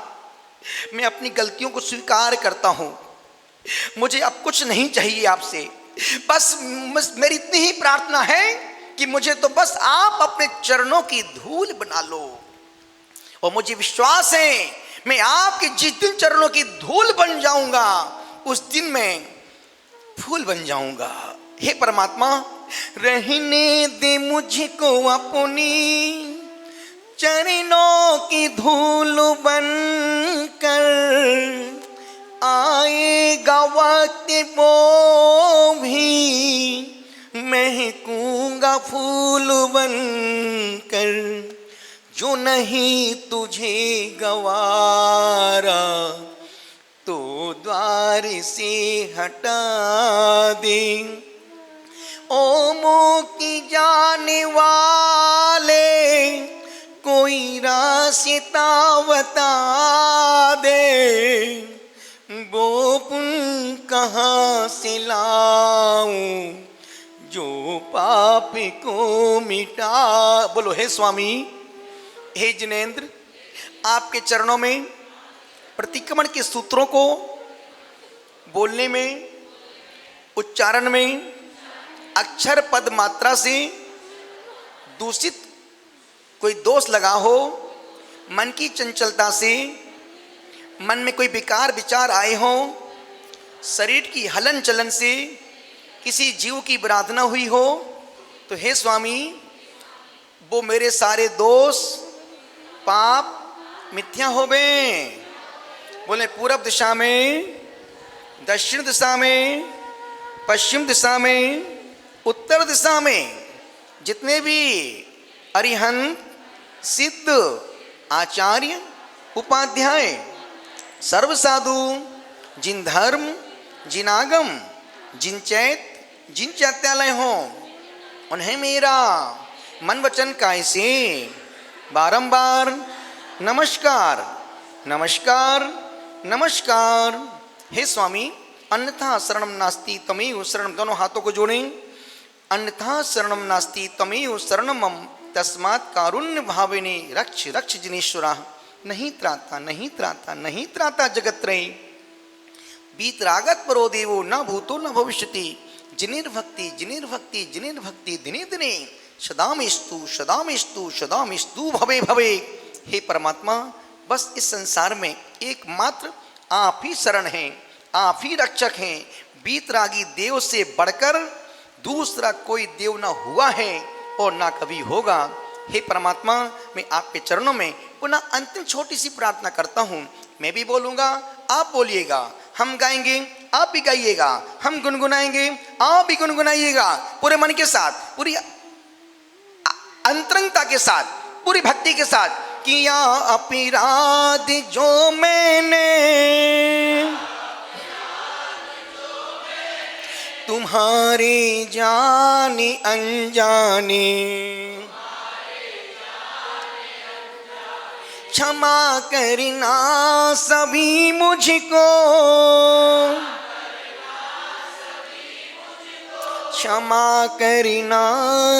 Speaker 2: मैं अपनी गलतियों को स्वीकार करता हूं, मुझे अब कुछ नहीं चाहिए आपसे, बस मेरी इतनी ही प्रार्थना है कि मुझे तो बस आप अपने चरणों की धूल बना लो, और मुझे विश्वास है मैं आपके जिस दिन चरणों की धूल बन जाऊंगा उस दिन मैं फूल बन जाऊंगा। हे परमात्मा, रहने दे मुझको अपनी चरणों की धूल बन कर, आएगा वक्त वो भी महकूंगा फूल बनकर, जो नहीं तुझे गवारा तो द्वार से हटा दे। ओ मोह की जाने वाले कोई रास्ता बता दे, वो पुण्य कहाँ से लाऊं जो पाप को मिटा। बोलो हे स्वामी, हे जिनेंद्र, आपके चरणों में प्रतिक्रमण के सूत्रों को बोलने में, उच्चारण में अक्षर पद मात्रा से दूषित कोई दोष लगा हो, मन की चंचलता से मन में कोई विकार विचार आए हो, शरीर की हलन चलन से किसी जीव की आराधना हुई हो, तो हे स्वामी वो मेरे सारे दोष पाप मिथ्या हो गए। बोले पूरब दिशा में, दक्षिण दिशा में, पश्चिम दिशा में, उत्तर दिशा में जितने भी अरिहंत सिद्ध आचार्य उपाध्याय सर्व साधु, जिन धर्म जिन आगम जिन चैत जिन चैत्यालय हो, उन्हें मेरा मन वचन काय से बारंबार नमस्कार नमस्कार नमस्कार। हे स्वामी, अन्यथा शरणम नास्ति तमेव शरणम। दोनों हाथों को जोड़ें। अन्यथा शरणम नास्ति तमेव शरणम मम, तस्मात् कारुण्य भाविने रक्ष रक्ष जिनेश्वरा। नहीं त्राता नहीं त्राता नहीं त्राता जगत्रय, बीतरागत परो देवो न भूतो न भविष्यति, जिनिर्भक्ति जिनिर्भक्ति जिनिर्भक्ति दिने दिने सदामेस्तु सदामेस्तु सदामेस्तु भवे भवे। हे परमात्मा, बस इस संसार में एकमात्र आप ही शरण हैं, आप ही रक्षक हैं। बीतरागी देव से बढ़कर दूसरा कोई देव ना हुआ है और ना कभी होगा। हे परमात्मा, मैं आपके चरणों में पुनः अंतिम छोटी सी प्रार्थना करता हूँ। मैं भी बोलूँगा, आप बोलिएगा। हम गाएंगे, आप भी गाइएगा। हम गुनगुनाएंगे, आप भी गुनगुनाइएगा। पूरे मन के साथ, पूरी अंतरंगता के साथ, पूरी भक्ति के साथ। किया अपराध जो मैंने तुम्हारे जाने अनजाने, क्षमा करना सभी मुझको, क्षमा करना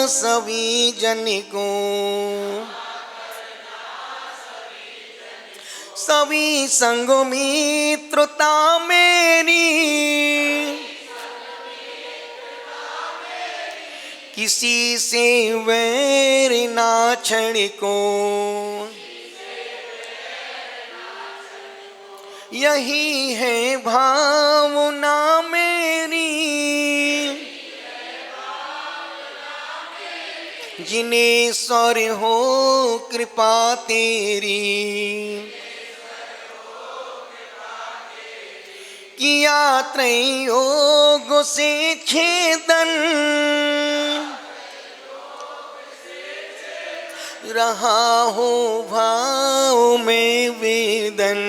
Speaker 2: सभी जन को, सभी संग मित्रता मेरी, किसी से वैर ना छड़को, यही है भावना मेरी, जिनेश्वर हो कृपा तेरी, किया त्रयोग से छेदन, रहा हो भाव में वेदन,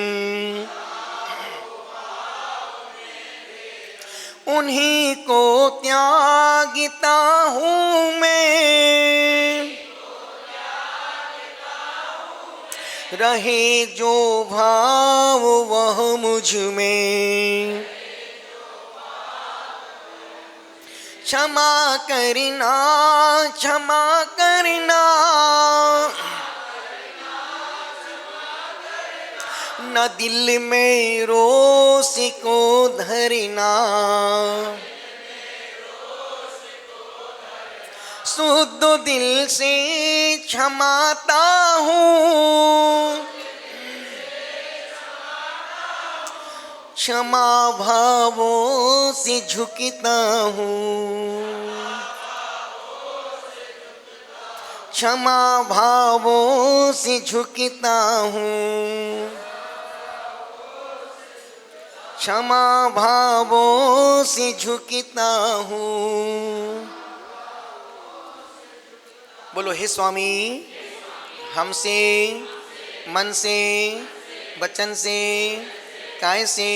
Speaker 2: उन्हीं को त्यागता हूँ मैं, रहे जो भाव वह मुझ में, क्षमा करना क्षमा करना, न दिल में रोष को धरना, शुद्ध दिल से क्षमाता हूँ, क्षमा भावों से झुकता हूँ, क्षमा भावों से झुकता हूँ, क्षमा भावों से झुकता हूँ। बोलो हे स्वामी, हमसे मन से, वचन से, काय से,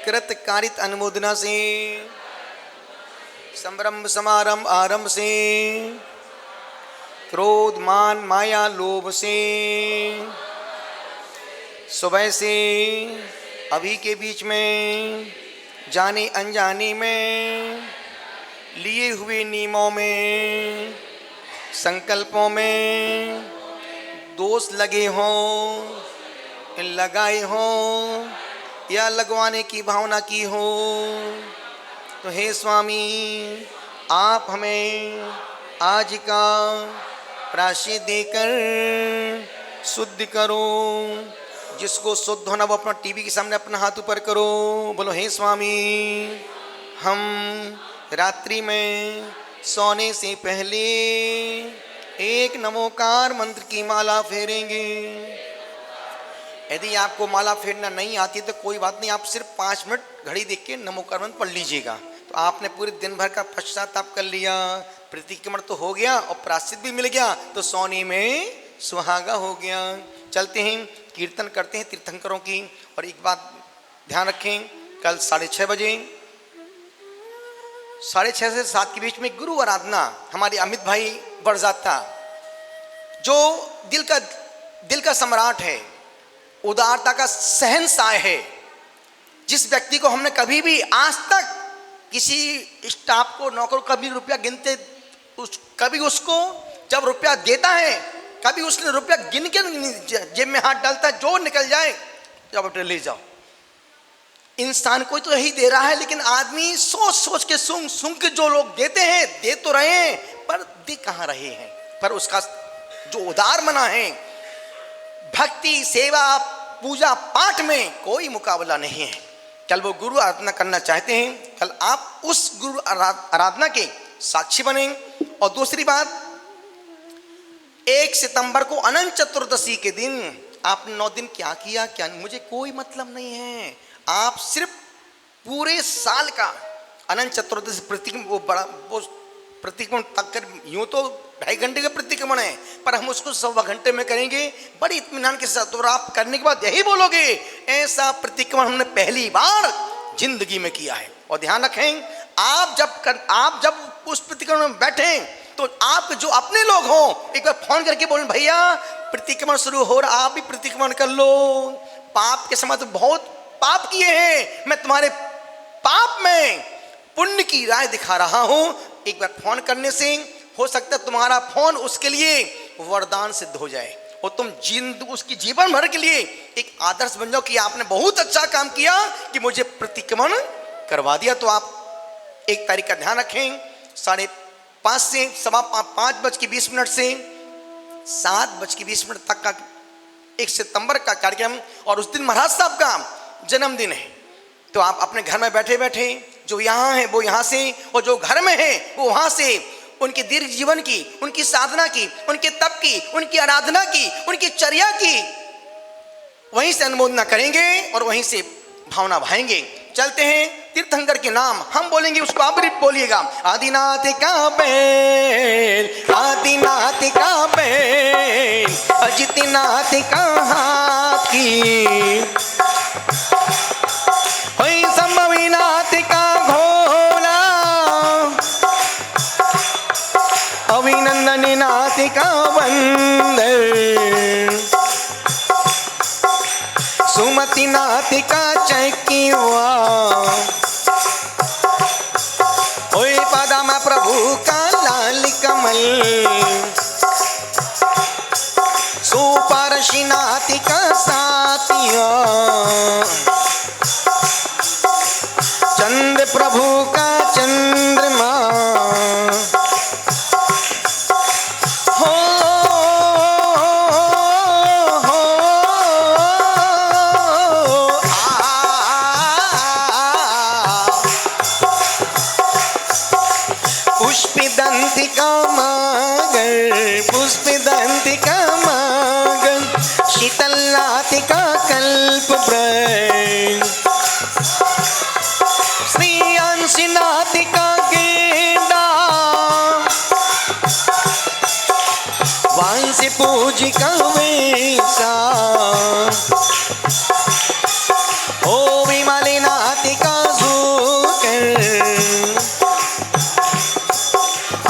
Speaker 2: कृत कारित अनुमोदना से, संभ्रम समारंभ आरंभ से, क्रोध मान माया लोभ से, सुबह से अभी के बीच में, जाने अनजाने में, लिए हुए नियमों में, संकल्पों में दोष लगे हों, लगाए हों या लगवाने की भावना की हो, तो हे स्वामी आप हमें आज का प्रायश्चित देकर शुद्ध करो। जिसको शुद्ध होना वो अपना टीवी के सामने अपना हाथ ऊपर करो। बोलो हे स्वामी, हम रात्रि में सोने से पहले एक नमोकार मंत्र की माला फेरेंगे। यदि आपको माला फेरना नहीं आती तो कोई बात नहीं, आप सिर्फ 5 मिनट घड़ी देख के नमोकार मंत्र पढ़ लीजिएगा। तो आपने पूरे दिन भर का पश्चाताप कर लिया, प्रतिक्रमण तो हो गया और प्रायश्चित भी मिल गया, तो सोने में सुहागा हो गया। चलते हैं, कीर्तन करते हैं तीर्थंकरों की। और एक बात ध्यान रखें, कल 6:30 बजे, 6:30 से 7 के बीच में गुरु आराधना हमारे अमित भाई बरजाता, जो दिल का सम्राट है, उदारता का शहंशाह है, जिस व्यक्ति को हमने कभी भी आज तक किसी स्टाफ को, नौकर को कभी रुपया गिनते, कभी उसको जब रुपया देता है कभी उसने रुपया गिन के जेब में हाथ डालता है, जो निकल जाए जब ले जाओ। इंसान को तो यही दे रहा है, लेकिन आदमी सोच सोच के सुन के जो लोग देते हैं, दे तो रहे हैं पर दे कहाँ रहे हैं। पर उसका जो उदार मना है, भक्ति सेवा पूजा पाठ में कोई मुकाबला नहीं है। कल वो गुरु आराधना करना चाहते हैं, कल आप उस गुरु आराधना के साक्षी बने। और दूसरी बात, 1 सितंबर को अनंत चतुर्दशी के दिन आपने 9 दिन क्या किया क्या नहीं, मुझे कोई मतलब नहीं है। आप सिर्फ पूरे साल का अनंत चतुर्दशी प्रतिक्रमण तक कर, यूं तो 2.5 घंटे का प्रतिक्रमण है, पर हम उसको 1.25 घंटे में करेंगे बड़ी इत्मीनान के साथ। और आप करने के बाद यही बोलोगे, ऐसा प्रतिक्रमण हमने पहली बार जिंदगी में किया है। और ध्यान रखें, आप जब उस प्रतिक्रमण में बैठे तो आप जो अपने लोग हो, एक बार फोन करके बोलें, भैया प्रतिक्रमण शुरू हो रहा, आप भी प्रतिक्रमण कर लो। पाप के समय तो बहुत पाप किए हैं, मैं तुम्हारे पाप में पुण्य की राह दिखा रहा हूं। एक बार फोन करने से हो सकता है तुम्हारा फोन उसके लिए वरदान सिद्ध हो जाए और तुम उसकी जीवन भर के लिए एक आदर्श बन जाओ कि आपने बहुत अच्छा काम किया कि मुझे प्रतिक्रमण करवा दिया। तो आप 1 तारीख का ध्यान रखें, 5:30 से 5:20 से 7:20 तक का 1 सितंबर का कार्यक्रम। और उस दिन महाराज साहब का जन्मदिन है, तो आप अपने घर में बैठे बैठे, जो यहाँ है वो यहाँ से, और जो घर में है वो वहाँ से, उनके दीर्घ जीवन की, उनकी साधना की, उनके तप की, उनकी आराधना की, उनकी चर्या की वहीं से अनुमोदना करेंगे और वहीं से भावना भाएंगे। चलते हैं, तीर्थंकर के नाम हम बोलेंगे, उसको आप भी बोलिएगा। आदिनाथ का बैल, आदिनाथ का बैल, अजितनाथ का हाथी, संभवीनाथ का घोड़ा, अभिनंदन नाथ का बंदर, सुमति नाथ का चकिवा, ओए पदमा प्रभु का लाल कमल, सुपरशिनाथ का साथिया, चंद्र प्रभु का चंद्रमा, हो पुष्पदंत का मगर, पुष्पदंत का मगर, शीतलनाथ का कल्प ब्रज, श्री अंशनाथ का गेंडा, पूजिका वैसा ओ विमली नातिका सुकर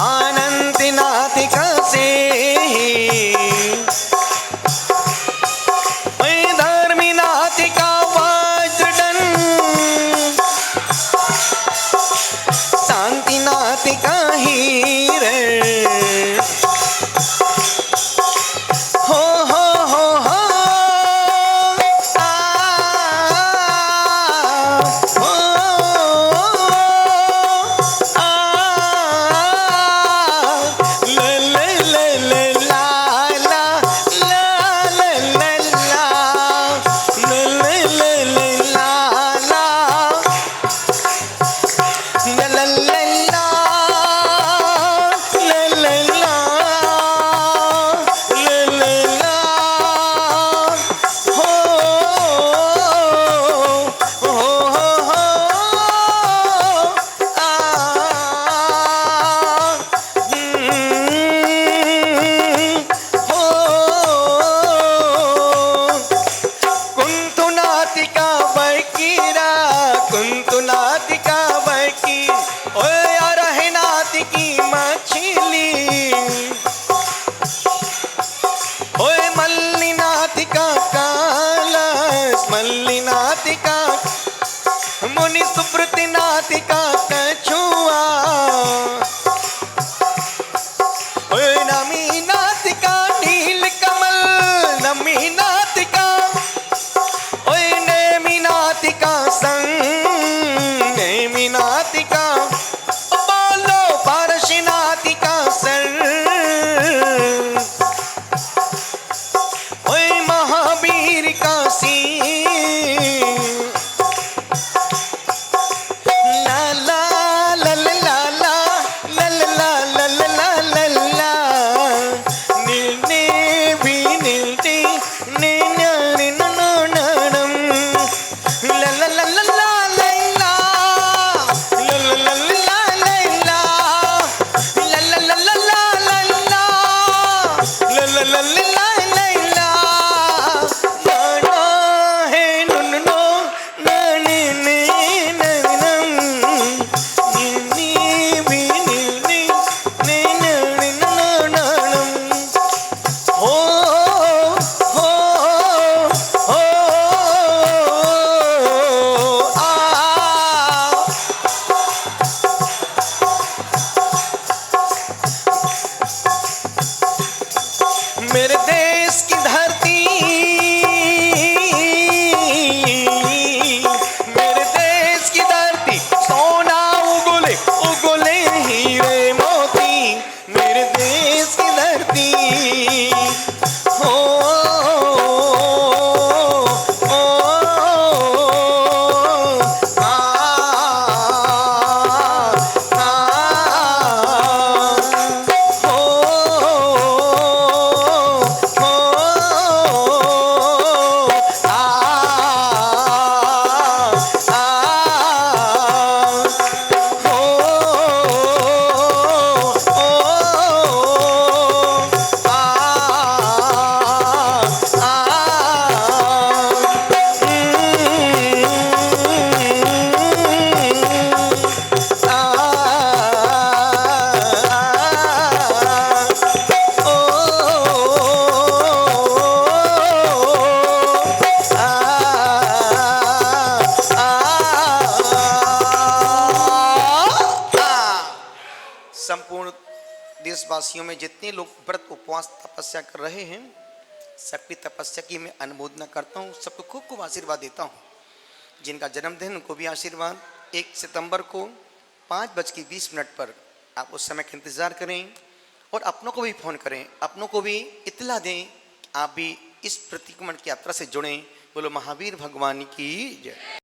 Speaker 2: आनंद नातिका से धर्मी नातिका वज्रदंड शांति नातिका हीरे हो हो हो हो आ हो आ ले ले ले ले ला ला ला ले ले ला ले ले ले ले ला ला ला ला ला मल्लिनातिका मुनि सुब्रति नातिका कछुआ ओए नमी नातिका नील कमल नमी नातिका ओए नेमी नातिका संग नेमी नातिका बोलो पारसी नातिका सर ओए महावीर का सी मेरे देश की धरती मेरे देश की धरती सोना उगले उगले हीरे मोती मेरे देश की धरती हो संपूर्ण देशवासियों में जितने लोग व्रत उपवास तपस्या कर रहे हैं सबकी तपस्या की मैं अनुमोदना करता हूँ। सबको खूब खूब आशीर्वाद देता हूँ। जिनका जन्मदिन उनको भी आशीर्वाद। 1 सितंबर को 5:20 पर आप उस समय का इंतज़ार करें और अपनों को भी फ़ोन करें, अपनों को भी इत्तला दें, आप भी इस प्रतिक्रमण की यात्रा से जुड़ें। बोलो महावीर भगवान की जय।